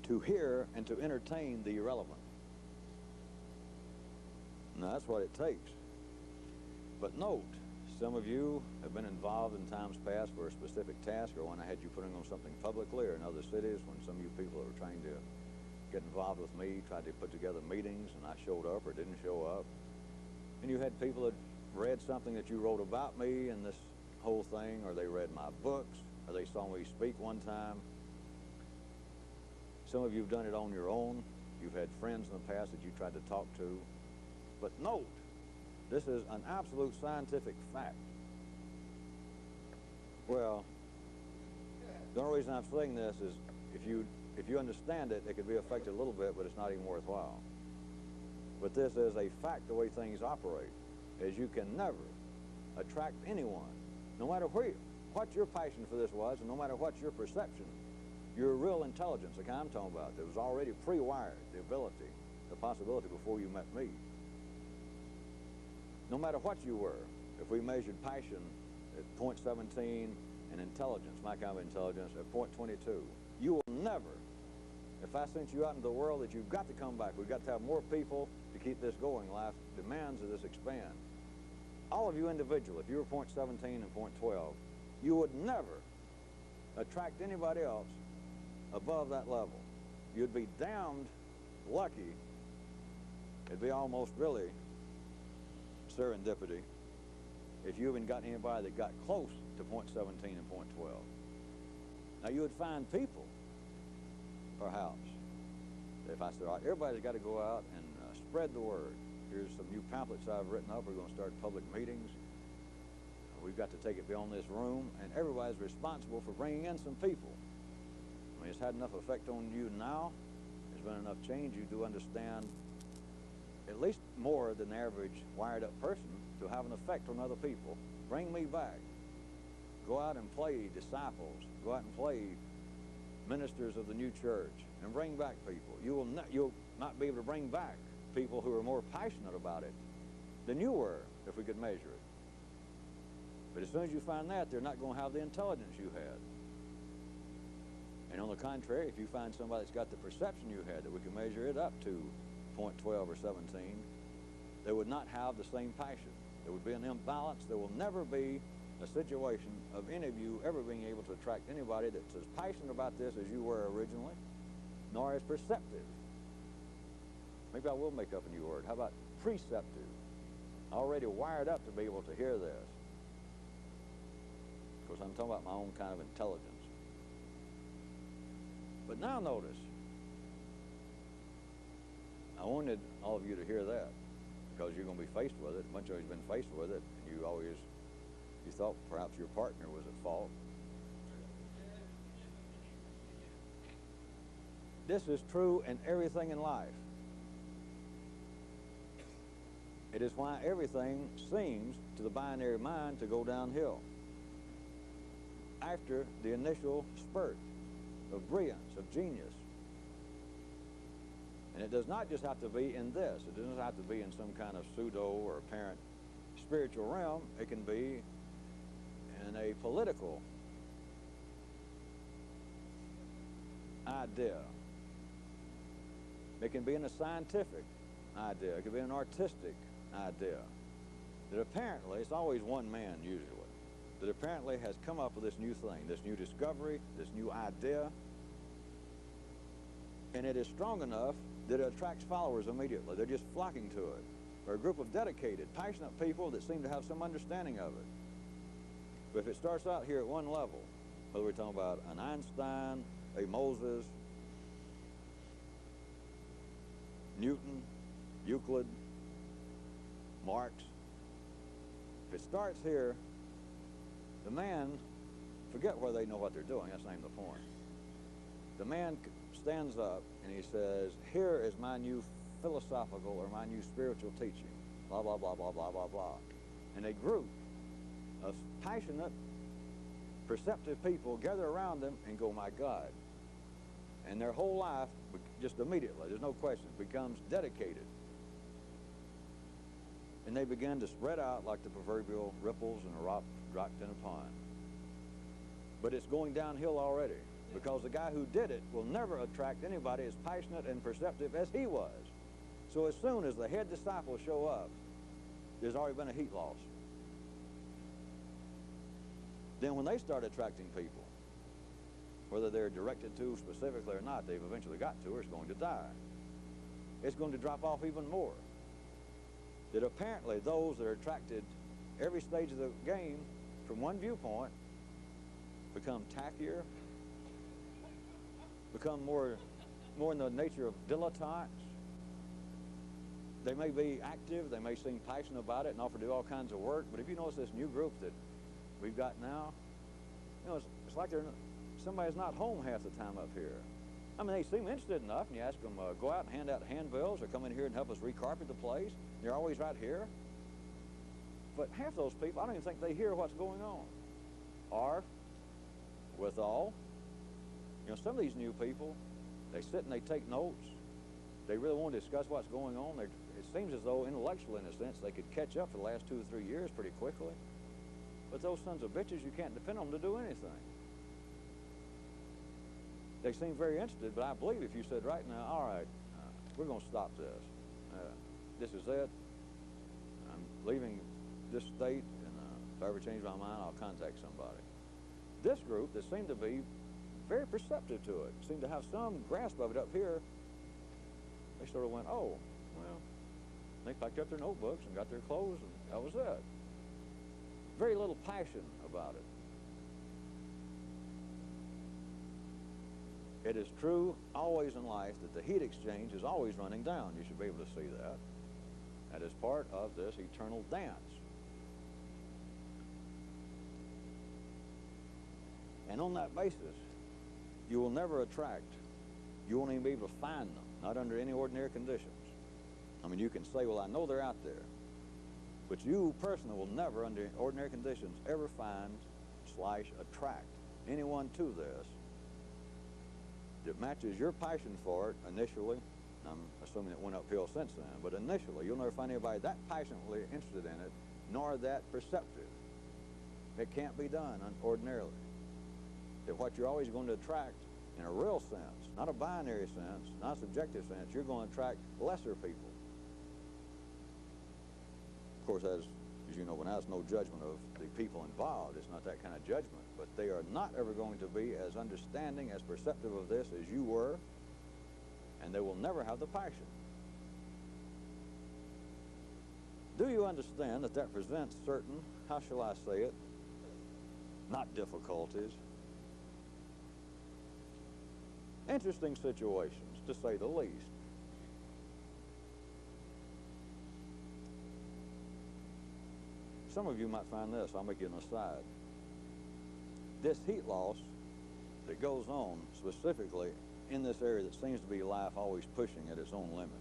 to hear and to entertain the irrelevant. Now, that's what it takes. But note, some of you have been involved in times past for a specific task, or when I had you putting on something publicly, or in other cities, when some of you people that were trying to get involved with me tried to put together meetings, and I showed up or didn't show up. And you had people that read something that you wrote about me in this whole thing, or they read my books, or they saw me speak one time. Some of you have done it on your own. You've had friends in the past that you tried to talk to. But note, this is an absolute scientific fact. Well, the only reason I'm saying this is if you understand it, it could be affected a little bit, but it's not even worthwhile. But this is a fact, the way things operate, is you can never attract anyone, no matter what your passion for this was, and no matter what your perception, your real intelligence, the kind I'm talking about, that was already pre-wired, the ability, the possibility before you met me. No matter what you were, if we measured passion at .17 and intelligence, my kind of intelligence, at .22, you will never, if I sent you out into the world that you've got to come back, we've got to have more people to keep this going. Life demands of this expand. All of you individually, if you were .17 and .12, you would never attract anybody else above that level. You'd be damned lucky. It'd be almost really serendipity if you even got anybody that got close to .17 and .12. Now, you would find people, perhaps, if I said, all right, everybody's got to go out and spread the word. Here's some new pamphlets I've written up. We're going to start public meetings. We've got to take it beyond this room, and everybody's responsible for bringing in some people. I mean, it's had enough effect on you now. There's been enough change. You do understand at least more than the average wired-up person to have an effect on other people. Bring me back. Go out and play disciples. Go out and play ministers of the new church and bring back people. You'll not be able to bring back people who are more passionate about it than you were if we could measure it. But as soon as you find that, they're not going to have the intelligence you had. And on the contrary, if you find somebody that's got the perception you had that we can measure it up to .12 or 17, they would not have the same passion. There would be an imbalance. There will never be a situation of any of you ever being able to attract anybody that's as passionate about this as you were originally, nor as perceptive. Maybe I will make up a new word. How about preceptive? Already wired up to be able to hear this. Of course, I'm talking about my own kind of intelligence. But now notice, I wanted all of you to hear that because you're going to be faced with it. A bunch of you have been faced with it, and you thought perhaps your partner was at fault. This is true in everything in life. It is why everything seems to the binary mind to go downhill after the initial spurt of brilliance, of genius. And it does not just have to be in this. It doesn't have to be in some kind of pseudo or apparent spiritual realm, it can be in a political idea. It can be in a scientific idea. It can be an artistic idea. That apparently, it's always one man usually, that apparently has come up with this new thing, this new discovery, this new idea, and it is strong enough that it attracts followers immediately. They're just flocking to it. Or a group of dedicated, passionate people that seem to have some understanding of it. But if it starts out here at one level, whether we're talking about an Einstein, a Moses, Newton, Euclid, Marx, if it starts here, the man, forget whether they know what they're doing, that's not even the point. The man stands up and he says, here is my new philosophical or my new spiritual teaching, blah, blah, blah, blah, blah, blah, blah. And a group of passionate, perceptive people gather around them and go, my God. And their whole life, just immediately, there's no question, becomes dedicated. And they begin to spread out like the proverbial ripples in a rock dropped in a pond. But it's going downhill already, because the guy who did it will never attract anybody as passionate and perceptive as he was. So as soon as the head disciples show up, there's already been a heat loss. Then when they start attracting people, whether they're directed to specifically or not, they've eventually got to, or it's going to die. It's going to drop off even more. That apparently those that are attracted every stage of the game from one viewpoint become tackier, become more in the nature of dilettantes. They may be active, they may seem passionate about it and offer to do all kinds of work, but if you notice this new group that we've got now, you know, it's like somebody's not home half the time up here. I mean, they seem interested enough, and you ask them, go out and hand out handbills or come in here and help us recarpet the place. They're always right here. But half those people, I don't even think they hear what's going on. Or, withal, you know, some of these new people, they sit and they take notes. They really want to discuss what's going on. It seems as though intellectually, in a sense, they could catch up for the last 2 or 3 years pretty quickly. But those sons of bitches, you can't depend on them to do anything. They seem very interested, but I believe if you said right now, all right, we're going to stop this. This is it. I'm leaving this state, and if I ever change my mind, I'll contact somebody. This group that seemed to be very perceptive to it, seemed to have some grasp of it up here, they sort of went, oh, well, they packed up their notebooks and got their clothes, and that was it. Very little passion about it. It is true always in life that the heat exchange is always running down. You should be able to see that. That is part of this eternal dance. And on that basis, you will never attract, you won't even be able to find them, not under any ordinary conditions. I mean, you can say, well, I know they're out there. But you personally will never, under ordinary conditions, ever find / attract anyone to this that matches your passion for it initially. I'm assuming it went uphill since then, but initially, you'll never find anybody that passionately interested in it, nor that perceptive. It can't be done ordinarily. That what you're always going to attract in a real sense, not a binary sense, not a subjective sense, you're going to attract lesser people. Of course, as you know, when there's no judgment of the people involved, it's not that kind of judgment, but they are not ever going to be as understanding, as perceptive of this as you were, and they will never have the passion. Do you understand that that presents certain, how shall I say it, not difficulties, interesting situations, to say the least. Some of you might find this, I'll make it an aside. This heat loss that goes on specifically in this area that seems to be life always pushing at its own limits,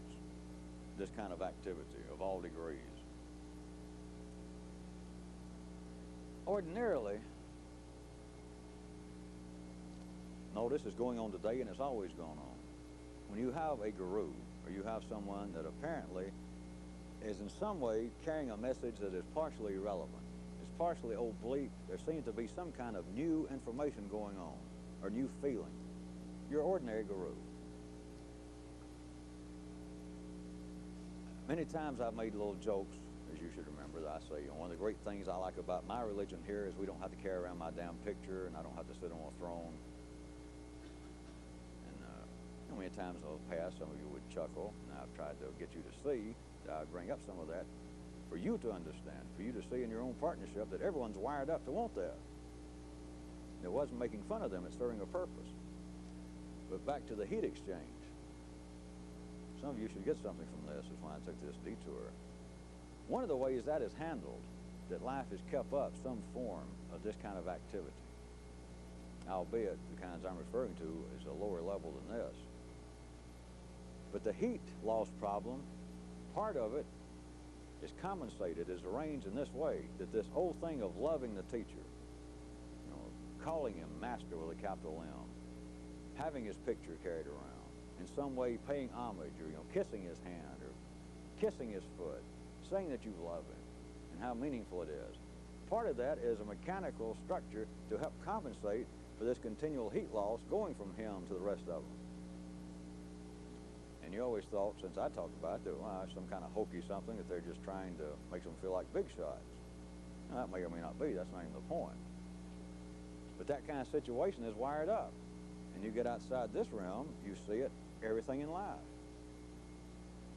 this kind of activity of all degrees. Ordinarily, notice it's going on today and it's always gone on. When you have a guru or you have someone that apparently is in some way carrying a message that is partially relevant. It's partially oblique. There seems to be some kind of new information going on, or new feeling. Your ordinary guru. Many times I've made little jokes, as you should remember, that I say, one of the great things I like about my religion here is we don't have to carry around my damn picture, and I don't have to sit on a throne. And many times in the past, some of you would chuckle, and I've tried to get you to see that I bring up some of that for you to understand, for you to see in your own partnership that everyone's wired up to want that. It wasn't making fun of them, it's serving a purpose. But back to the heat exchange. Some of you should get something from this, is why I took this detour. One of the ways that is handled, that life has kept up some form of this kind of activity, albeit the kinds I'm referring to is a lower level than this. But the heat loss problem, part of it is compensated, is arranged in this way, that this whole thing of loving the teacher, calling him master with a capital M, having his picture carried around, in some way paying homage, or kissing his hand, or kissing his foot, saying that you love him, and how meaningful it is. Part of that is a mechanical structure to help compensate for this continual heat loss going from him to the rest of them. And you always thought, since I talked about it, that, well, it's some kind of hokey something, that they're just trying to make them feel like big shots. Now, that may or may not be. That's not even the point. But that kind of situation is wired up. And you get outside this realm, you see it, everything in life.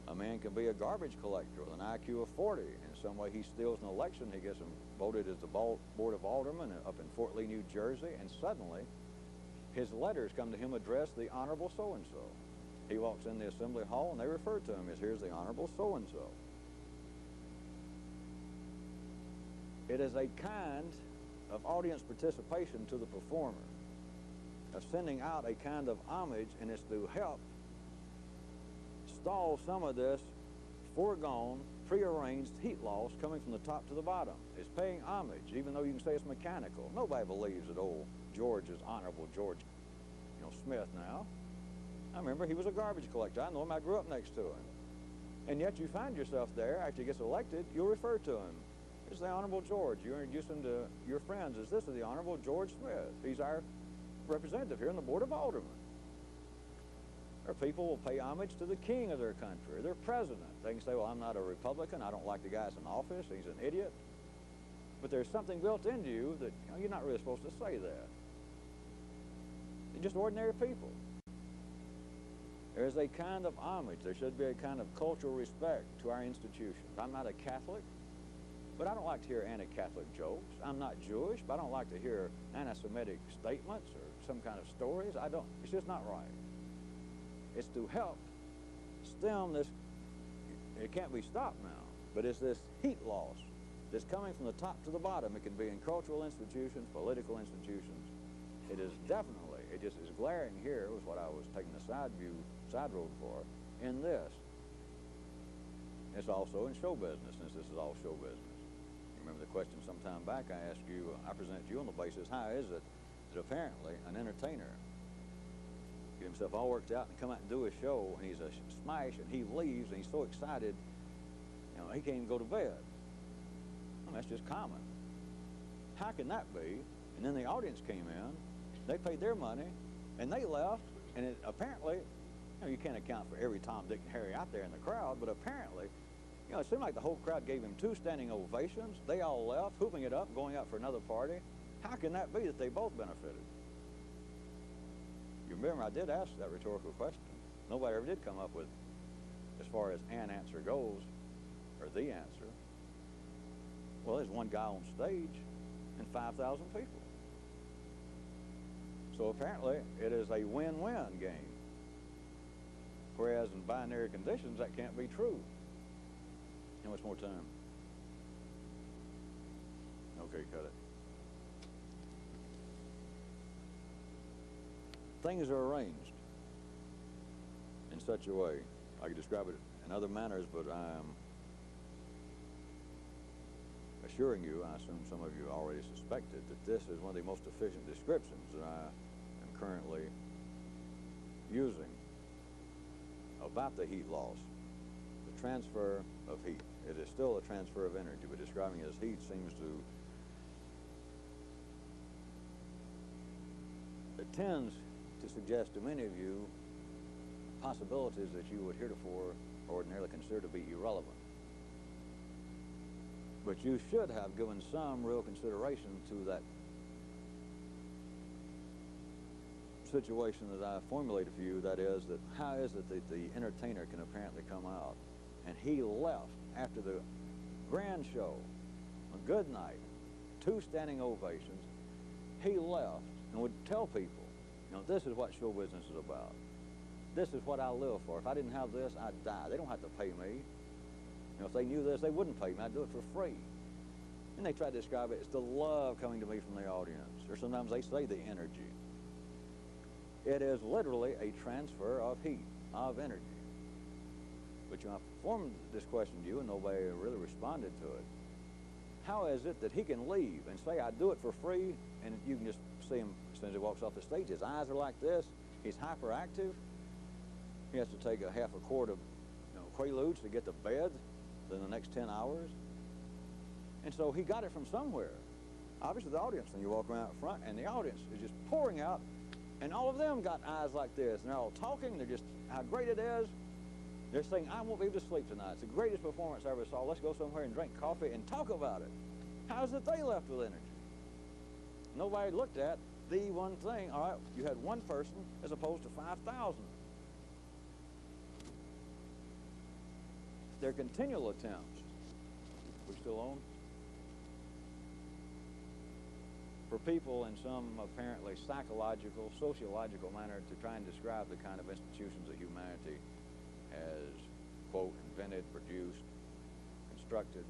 A man can be a garbage collector with an IQ of 40. In some way he steals an election, he gets him voted as the Board of Aldermen up in Fort Lee, New Jersey, and suddenly his letters come to him addressed the Honorable so-and-so. He walks in the Assembly Hall and they refer to him as, here's the Honorable so-and-so. It is a kind of audience participation to the performer, of sending out a kind of homage, and it's to help stall some of this foregone, prearranged heat loss coming from the top to the bottom. It's paying homage, even though you can say it's mechanical. Nobody believes that old George is Honorable George, Smith now. I remember he was a garbage collector. I know him. I grew up next to him. And yet you find yourself there, after he gets elected, you'll refer to him. It's the Honorable George. You introduce him to your friends as, this is the Honorable George Smith. He's our representative here in the Board of Aldermen. Or people will pay homage to the king of their country, their president. They can say, well, I'm not a Republican. I don't like the guy that's in office. He's an idiot. But there's something built into you that you're not really supposed to say that. They're just ordinary people. There's a kind of homage. There should be a kind of cultural respect to our institutions. I'm not a Catholic, but I don't like to hear anti-Catholic jokes. I'm not Jewish, but I don't like to hear anti-Semitic statements or some kind of stories. I don't. It's just not right. It's to help stem this. It can't be stopped now, but it's this heat loss that's coming from the top to the bottom. It can be in cultural institutions, political institutions. It is definitely, it just is glaring here, was what I was taking the side road for, in this. It's also in show business, since this is all show business. You remember the question some time back I asked you, I presented you on the basis, how is it that apparently an entertainer get himself all worked out and come out and do a show, and he's a smash, and he leaves, and he's so excited, he can't even go to bed. That's just common. How can that be? And then the audience came in, they paid their money, and they left, and it apparently, you can't account for every Tom, Dick, and Harry out there in the crowd, but apparently, it seemed like the whole crowd gave him 2 standing ovations. They all left, hooping it up, going out for another party. How can that be that they both benefited? You remember, I did ask that rhetorical question. Nobody ever did come up with, as far as an answer goes, or the answer. Well, there's one guy on stage and 5,000 people. So apparently, it is a win-win game. Whereas in binary conditions, that can't be true. How much more time? Okay, cut it. Things are arranged in such a way. I could describe it in other manners, but I am assuring you, I assume some of you already suspected, that this is one of the most efficient descriptions that I am currently using about the heat loss, the transfer of heat. It is still a transfer of energy, but describing it as heat seems to, it tends to suggest to many of you possibilities that you would heretofore ordinarily consider to be irrelevant. But you should have given some real consideration to that situation that I formulated for you, that is, that how is it that the entertainer can apparently come out, and he left after the grand show, a good night, 2 standing ovations, he left and would tell people, you know, this is what show business is about. This is what I live for. If I didn't have this, I'd die. They don't have to pay me. You know, if they knew this, they wouldn't pay me. I'd do it for free. And they try to describe it as the love coming to me from the audience, or sometimes they say the energy. It is literally a transfer of heat, of energy. But you know, I formed this question to you and nobody really responded to it. How is it that he can leave and say, I do it for free, and you can just see him as soon as he walks off the stage, his eyes are like this, he's hyperactive, he has to take a half a quart of Quaaludes to get to bed in the next 10 hours. And so he got it from somewhere. Obviously the audience, and you walk around up front and the audience is just pouring out, and all of them got eyes like this, and they're all talking, they're just, how great it is. They're saying, I won't be able to sleep tonight. It's the greatest performance I ever saw. Let's go somewhere and drink coffee and talk about it. How is it they left with energy? Nobody looked at the one thing. All right, you had one person as opposed to 5,000. They're continual attempts. We still on? For people in some apparently psychological, sociological manner to try and describe the kind of institutions that humanity has, quote, invented, produced, constructed.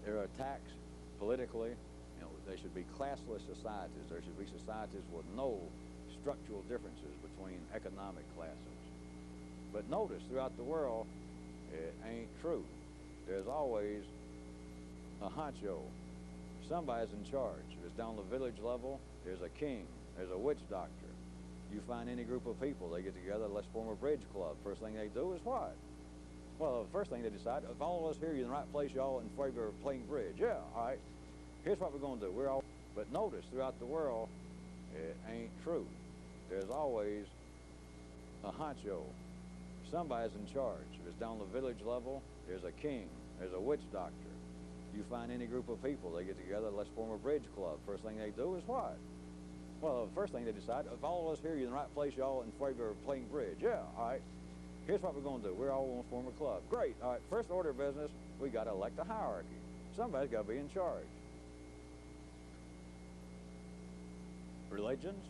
There are attacks politically. You know, there should be classless societies. There should be societies with no structural differences between economic classes. But notice, throughout the world, it ain't true. There's always a honcho. Somebody's in charge. If it's down the village level, there's a king, there's a witch doctor. You find any group of people, they get together, let's form a bridge club. First thing they do is what? Well, the first thing they decide, if all of us here are in the right place, y'all in favor of playing bridge. Yeah, all right. Here's what we're going to do. We're all, but notice, throughout the world, it ain't true. There's always a honcho. Somebody's in charge. If it's down the village level, there's a king, there's a witch doctor. You find any group of people, they get together, let's form a bridge club. First thing they do is what? Well, the first thing they decide, if all of us here are in the right place, y'all in favor of playing bridge. Yeah, all right. Here's what we're going to do. We're all going to form a club. Great. All right, first order of business, we got to elect a hierarchy. Somebody's got to be in charge. Religions,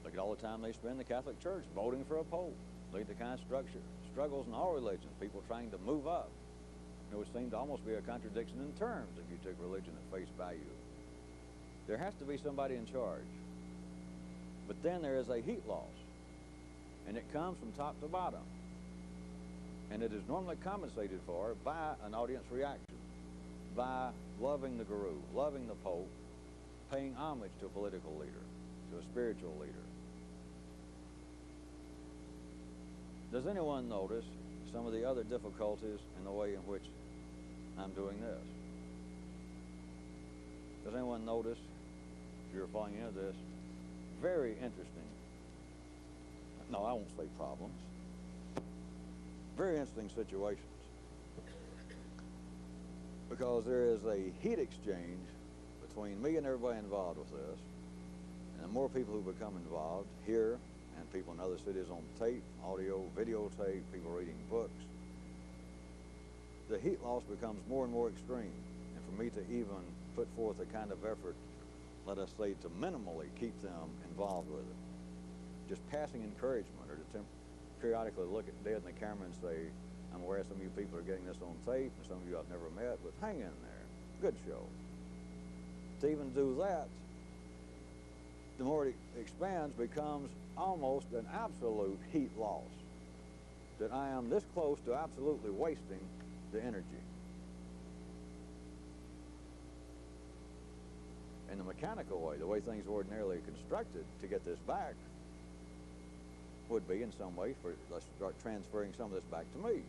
look at all the time they spend in the Catholic Church voting for a pope. Look at the kind of struggles in all religions, people trying to move up. It would seem to almost be a contradiction in terms if you took religion at face value. There has to be somebody in charge. But then there is a heat loss, and it comes from top to bottom. And it is normally compensated for by an audience reaction, by loving the guru, loving the pope, paying homage to a political leader, to a spiritual leader. Does anyone notice some of the other difficulties in the way in which I'm doing this? Does anyone notice, if you're falling into this, very interesting, no, I won't say problems, very interesting situations. Because there is a heat exchange between me and everybody involved with this, and the more people who become involved here, and people in other cities on tape, audio, videotape, people reading books, the heat loss becomes more and more extreme. And for me to even put forth a kind of effort, let us say, to minimally keep them involved with it, just passing encouragement, or to periodically look at dead in the camera and say, I'm aware some of you people are getting this on tape, and some of you I've never met, but hang in there. Good show. To even do that, the more it expands, becomes almost an absolute heat loss, that I am this close to absolutely wasting the energy. In the mechanical way, the way things are ordinarily constructed to get this back would be in some way for, let's start transferring some of this back to me.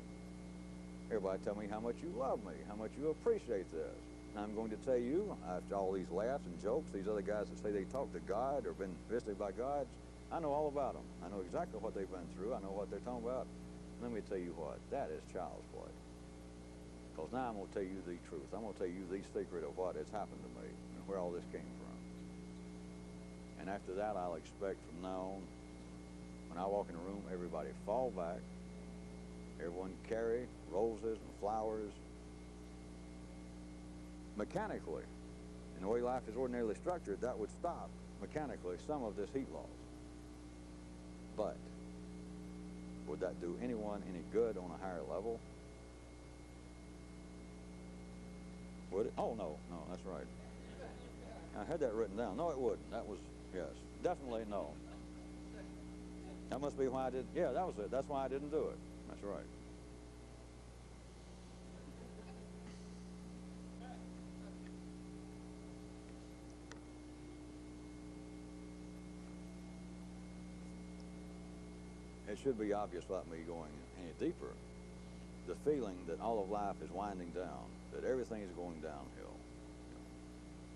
Everybody tell me how much you love me, how much you appreciate this. And I'm going to tell you, after all these laughs and jokes, these other guys that say they talk to God or been visited by God, I know all about them. I know exactly what they've been through. I know what they're talking about. Let me tell you what, that is child's play. Because now I'm going to tell you the truth. I'm going to tell you the secret of what has happened to me and where all this came from. And after that, I'll expect from now on, when I walk in a room, everybody fall back. Everyone carry roses and flowers mechanically. And the way life is ordinarily structured, that would stop mechanically some of this heat loss. But would that do anyone any good on a higher level? Would it? Oh, no, that's right. I had that written down. No, it wouldn't. That was, yes, definitely no. That must be why I did. Yeah, that was it. That's why I didn't do it. That's right. It should be obvious without me going any deeper. The feeling that all of life is winding down, that everything is going downhill.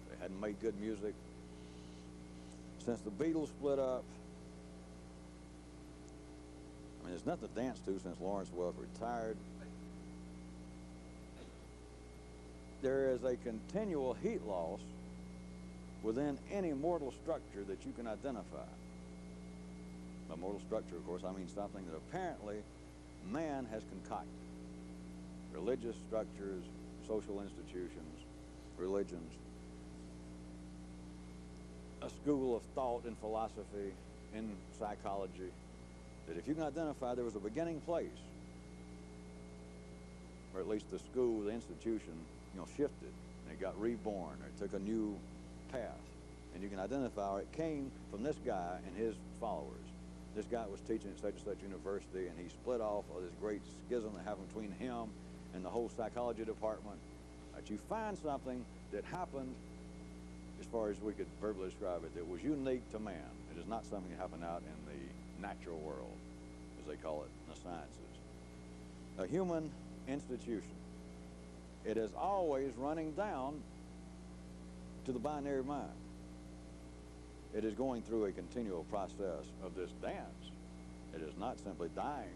They hadn't made good music since the Beatles split up. I mean, there's nothing to dance to since Lawrence Welk retired. There is a continual heat loss within any mortal structure that you can identify. By mortal structure, of course, I mean something that apparently man has concocted. Religious structures, social institutions, religions, a school of thought in philosophy, in psychology, that if you can identify there was a beginning place, or at least the school, the institution, shifted, and it got reborn, or it took a new path, and you can identify, or it came from this guy and his followers. This guy was teaching at such and such university, and he split off of this great schism that happened between him and the whole psychology department. That you find something that happened, as far as we could verbally describe it, that was unique to man. It is not something that happened out in the natural world, as they call it in the sciences. A human institution. It is always running down to the binary mind. It is going through a continual process of this dance. It is not simply dying.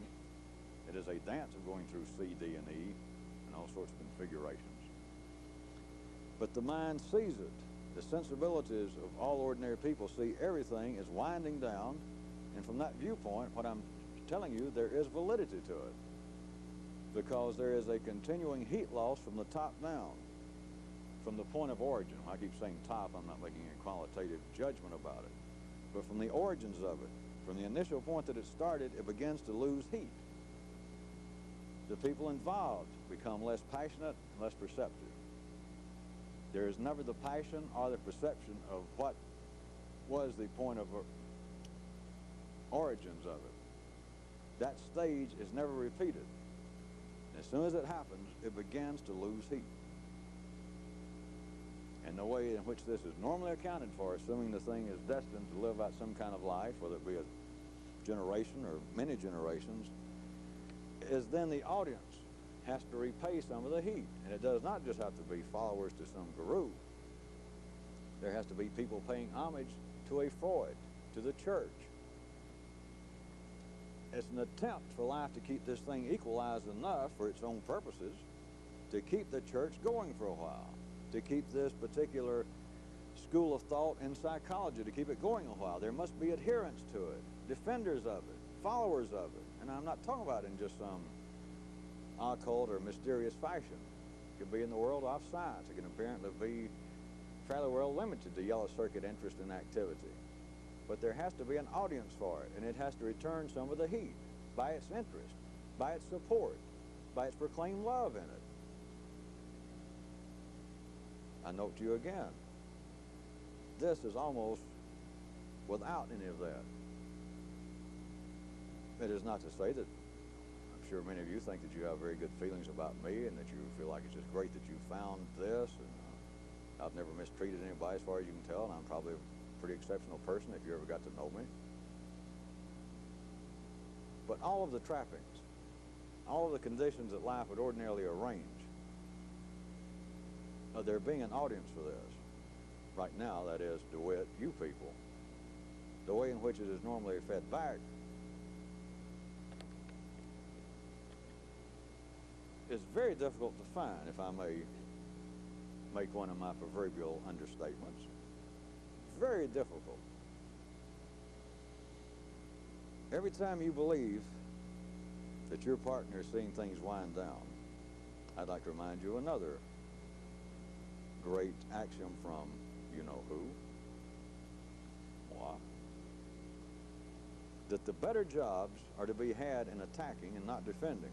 It is a dance of going through C, D, and E, and all sorts of configurations. But the mind sees it. The sensibilities of all ordinary people see everything is winding down, and from that viewpoint, what I'm telling you, there is validity to it, because there is a continuing heat loss from the top down. From the point of origin. I keep saying top, I'm not making a qualitative judgment about it. But from the origins of it, from the initial point that it started, it begins to lose heat. The people involved become less passionate, less perceptive. There is never the passion or the perception of what was the point of origins of it. That stage is never repeated. As soon as it happens, it begins to lose heat. And the way in which this is normally accounted for, assuming the thing is destined to live out some kind of life, whether it be a generation or many generations, is then the audience has to repay some of the heat. And it does not just have to be followers to some guru. There has to be people paying homage to a Freud, to the church. It's an attempt for life to keep this thing equalized enough for its own purposes, to keep the church going for a while, to keep this particular school of thought in psychology, to keep it going a while. There must be adherents to it, defenders of it, followers of it. And I'm not talking about in just some occult or mysterious fashion. It could be in the world of science. It can apparently be fairly well limited to yellow circuit interest and activity. But there has to be an audience for it, and it has to return some of the heat by its interest, by its support, by its proclaimed love in it. I note to you again, this is almost without any of that. It is not to say that I'm sure many of you think that you have very good feelings about me and that you feel like it's just great that you found this. And I've never mistreated anybody as far as you can tell, and I'm probably a pretty exceptional person if you ever got to know me. But all of the trappings all of the conditions that life would ordinarily arrange. There being an audience for this. Right now, that is, DeWitt, you people. The way in which it is normally fed back is very difficult to find, if I may make one of my proverbial understatements. Very difficult. Every time you believe that your partner is seeing things wind down, I'd like to remind you of another great axiom from you-know-who. Moi. That the better jobs are to be had in attacking and not defending.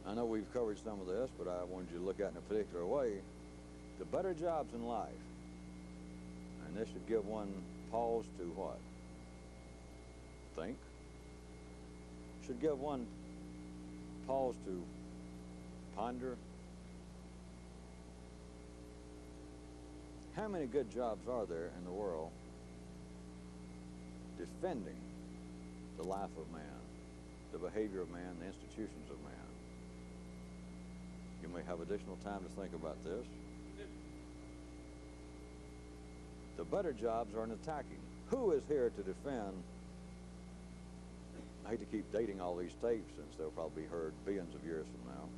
I know we've covered some of this, but I wanted you to look at it in a particular way. The better jobs in life, and this should give one pause to what? Think. Should give one pause to ponder. How many good jobs are there in the world defending the life of man, the behavior of man, the institutions of man? You may have additional time to think about this. The better jobs are in attacking. Who is here to defend? I hate to keep dating all these tapes since they'll probably be heard billions of years from now.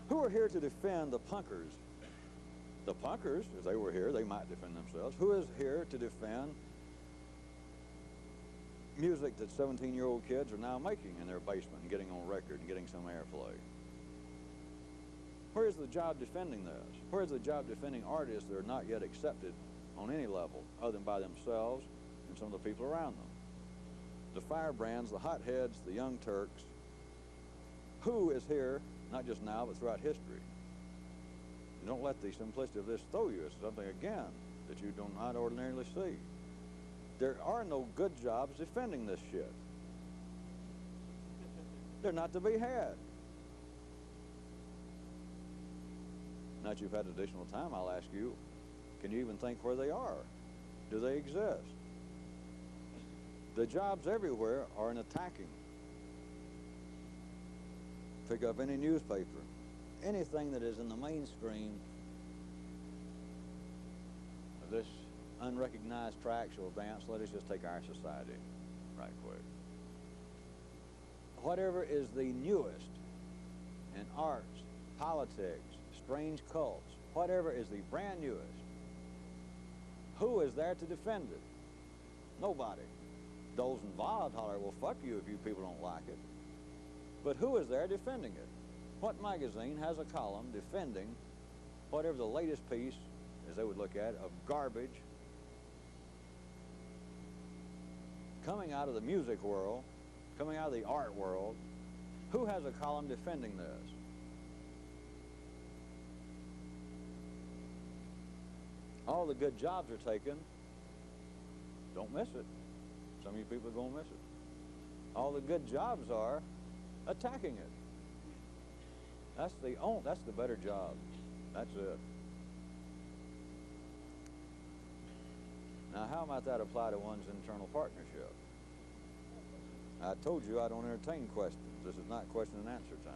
Who are here to defend the punkers? The punkers, if they were here, they might defend themselves. Who is here to defend music that 17-year-old kids are now making in their basement and getting on record and getting some airplay? Where is the job defending this? Where is the job defending artists that are not yet accepted on any level other than by themselves and some of the people around them? The firebrands, the hotheads, the young Turks. Who is here, not just now, but throughout history? Don't let the simplicity of this throw you. It's something, again, that you do not ordinarily see. There are no good jobs defending this shit. They're not to be had. Now that you've had additional time, I'll ask you, can you even think where they are? Do they exist? The jobs everywhere are in attacking. Pick up any newspaper. Anything that is in the mainstream of this unrecognized triaxial dance, let us just take our society right quick. Whatever is the newest in arts, politics, strange cults, whatever is the brand newest, who is there to defend it? Nobody. Those involved holler, well, fuck you if you people don't like it. But who is there defending it? What magazine has a column defending whatever the latest piece, as they would look at, of garbage coming out of the music world, coming out of the art world? Who has a column defending this? All the good jobs are taken. Don't miss it. Some of you people are going to miss it. All the good jobs are attacking it. That's the better job. That's it. Now, how might that apply to one's internal partnership? I told you I don't entertain questions. This is not question and answer time.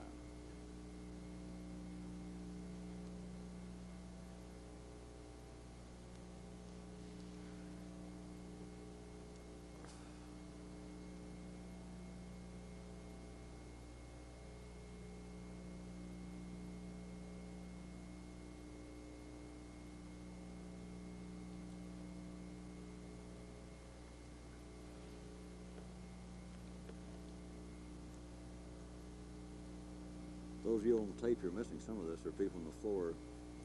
Those of you on the tape, you're missing some of this. There are people on the floor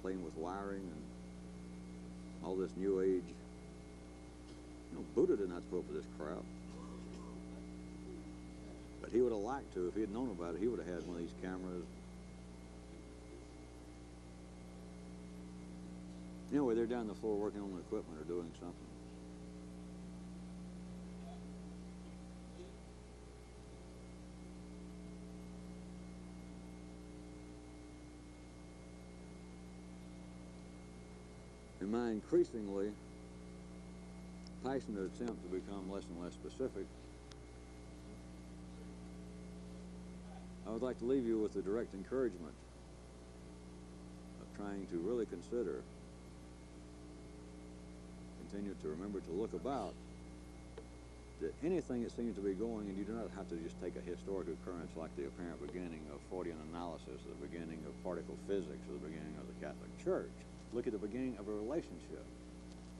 playing with wiring and all this new age. You know, Buddha didn't have to put up with this crap. But he would have liked to. If he had known about it, he would have had one of these cameras. Anyway, they're down the floor working on the equipment or doing something. In my increasingly passionate attempt to become less and less specific, would like to leave you with the direct encouragement of trying to really consider, continue to remember to look about, that anything that seems to be going, and you do not have to just take a historic occurrence like the apparent beginning of Fortean analysis, the beginning of particle physics, or the beginning of the Catholic Church. Look at the beginning of a relationship,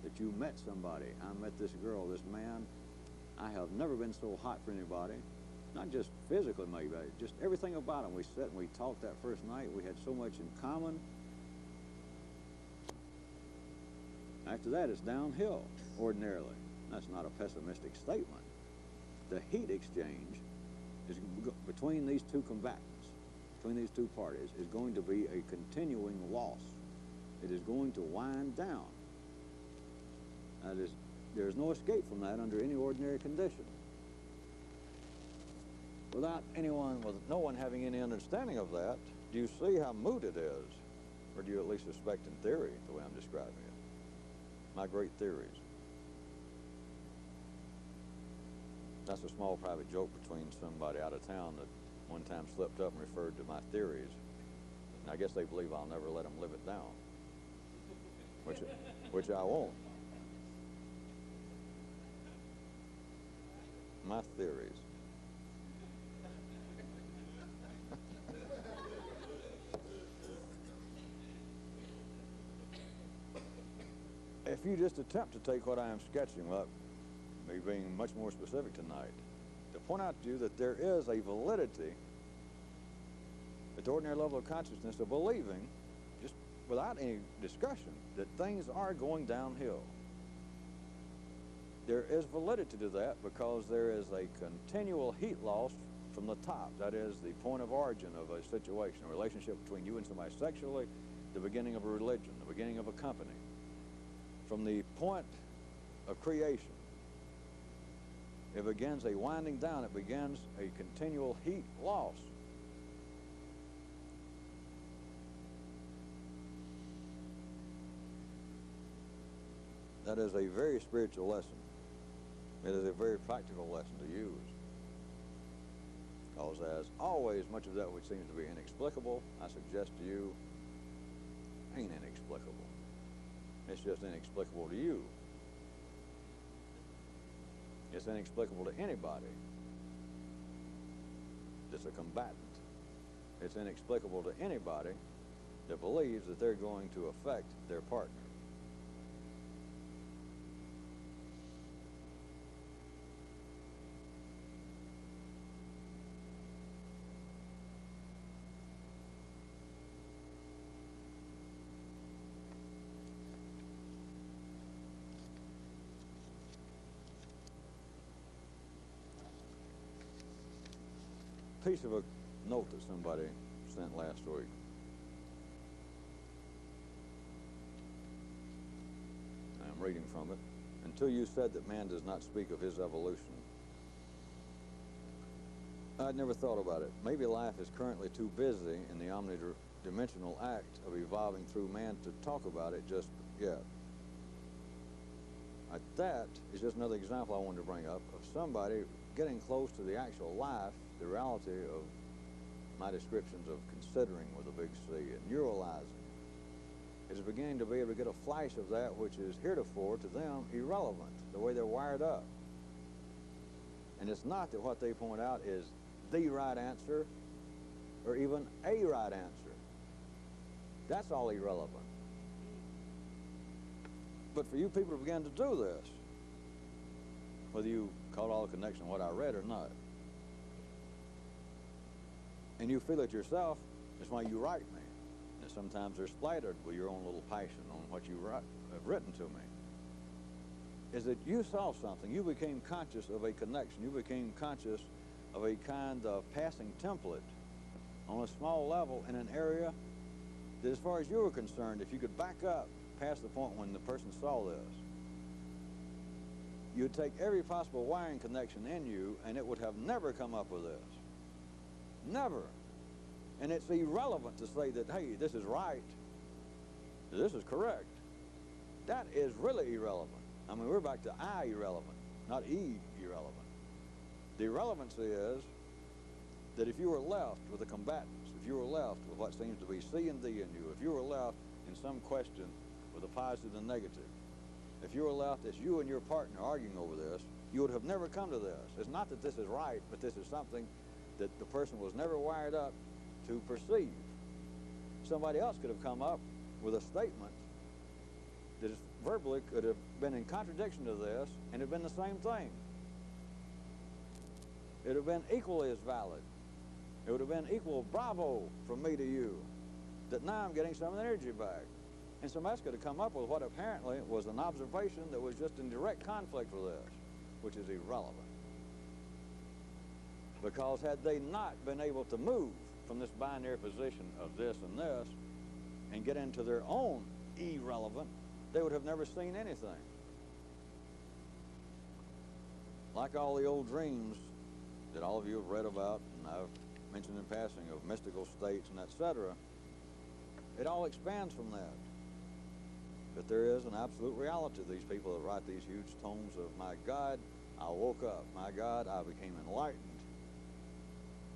that you met somebody. I met this girl, this man. I have never been so hot for anybody. Not just physically, maybe, just everything about him. We sat and we talked that first night. We had so much in common. After that, it's downhill, ordinarily. That's not a pessimistic statement. The heat exchange is between these two combatants, between these two parties, is going to be a continuing loss. It is going to wind down. That is, there's no escape from that under any ordinary condition. Without anyone, with no one having any understanding of that, do you see how moot it is? Or do you at least suspect in theory, the way I'm describing it? My great theories. That's a small private joke between somebody out of town that one time slipped up and referred to my theories. And I guess they believe I'll never let them live it down, which I won't. My theories. If you just attempt to take what I am sketching up, me being much more specific tonight, to point out to you that there is a validity at the ordinary level of consciousness of believing, just without any discussion, that things are going downhill. There is validity to that because there is a continual heat loss from the top. That is the point of origin of a situation, a relationship between you and somebody sexually, the beginning of a religion, the beginning of a company. From the point of creation, it begins a winding down. It begins a continual heat loss. That is a very spiritual lesson. It is a very practical lesson to use. Because as always, much of that which seems to be inexplicable, I suggest to you, ain't inexplicable. It's just inexplicable to you. It's inexplicable to anybody that's a combatant. It's inexplicable to anybody that believes that they're going to affect their partner. Piece of a note that somebody sent last week. I'm reading from it. Until you said that man does not speak of his evolution, I'd never thought about it. Maybe life is currently too busy in the omnidimensional act of evolving through man to talk about it just yet. That is just another example I wanted to bring up of somebody getting close to the actual life, the reality of my descriptions of considering with a big C and neuralizing. Is beginning to be able to get a flash of that which is heretofore to them irrelevant, the way they're wired up. And it's not that what they point out is the right answer or even a right answer. That's all irrelevant. But for you people to begin to do this, whether you caught all the connection of what I read or not, and you feel it yourself, that's why you write me. And sometimes they're splattered with your own little passion on what you have written to me. Is that you saw something, you became conscious of a connection, you became conscious of a kind of passing template on a small level in an area that, as far as you were concerned, if you could back up past the point when the person saw this, you'd take every possible wiring connection in you and it would have never come up with this. Never. And it's irrelevant to say that, hey, this is right, this is correct. That is really irrelevant. I mean, we're back to I irrelevant, not E irrelevant. The irrelevancy is that if you were left with the combatants, if you were left with what seems to be C and D in you, if you were left in some question with a positive and negative, if you were left as you and your partner arguing over this, you would have never come to this. It's not that this is right, but this is something that the person was never wired up to perceive. Somebody else could have come up with a statement that is verbally could have been in contradiction to this and have been the same thing. It would have been equally as valid. It would have been equal bravo from me to you, that now I'm getting some of the energy back. And somebody else could have come up with what apparently was an observation that was just in direct conflict with this, which is irrelevant. Because had they not been able to move from this binary position of this and get into their own irrelevant, they would have never seen anything. Like all the old dreams that all of you have read about, and I've mentioned in passing, of mystical states and etc., it all expands from that. But there is an absolute reality. These people that write these huge tomes of, my God, I woke up. My God, I became enlightened.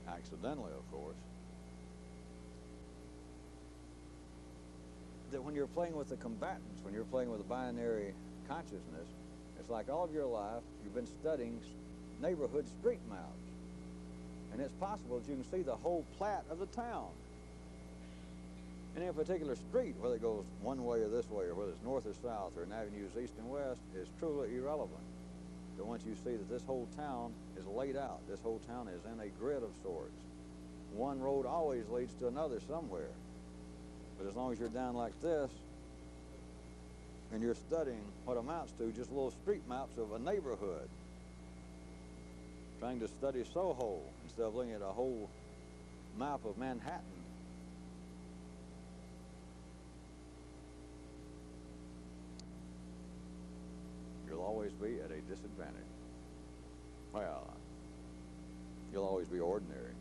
Accidentally, of course. That when you're playing with the combatants, when you're playing with the binary consciousness, it's like all of your life you've been studying neighborhood street maps. And it's possible that you can see the whole plat of the town. Any particular street, whether it goes one way or this way, or whether it's north or south, or an avenues east and west, is truly irrelevant. But once you see that this whole town is laid out, this whole town is in a grid of sorts. One road always leads to another somewhere. But as long as you're down like this, and you're studying what amounts to just little street maps of a neighborhood, trying to study Soho instead of looking at a whole map of Manhattan, you'll always be at a disadvantage. Well, you'll always be ordinary.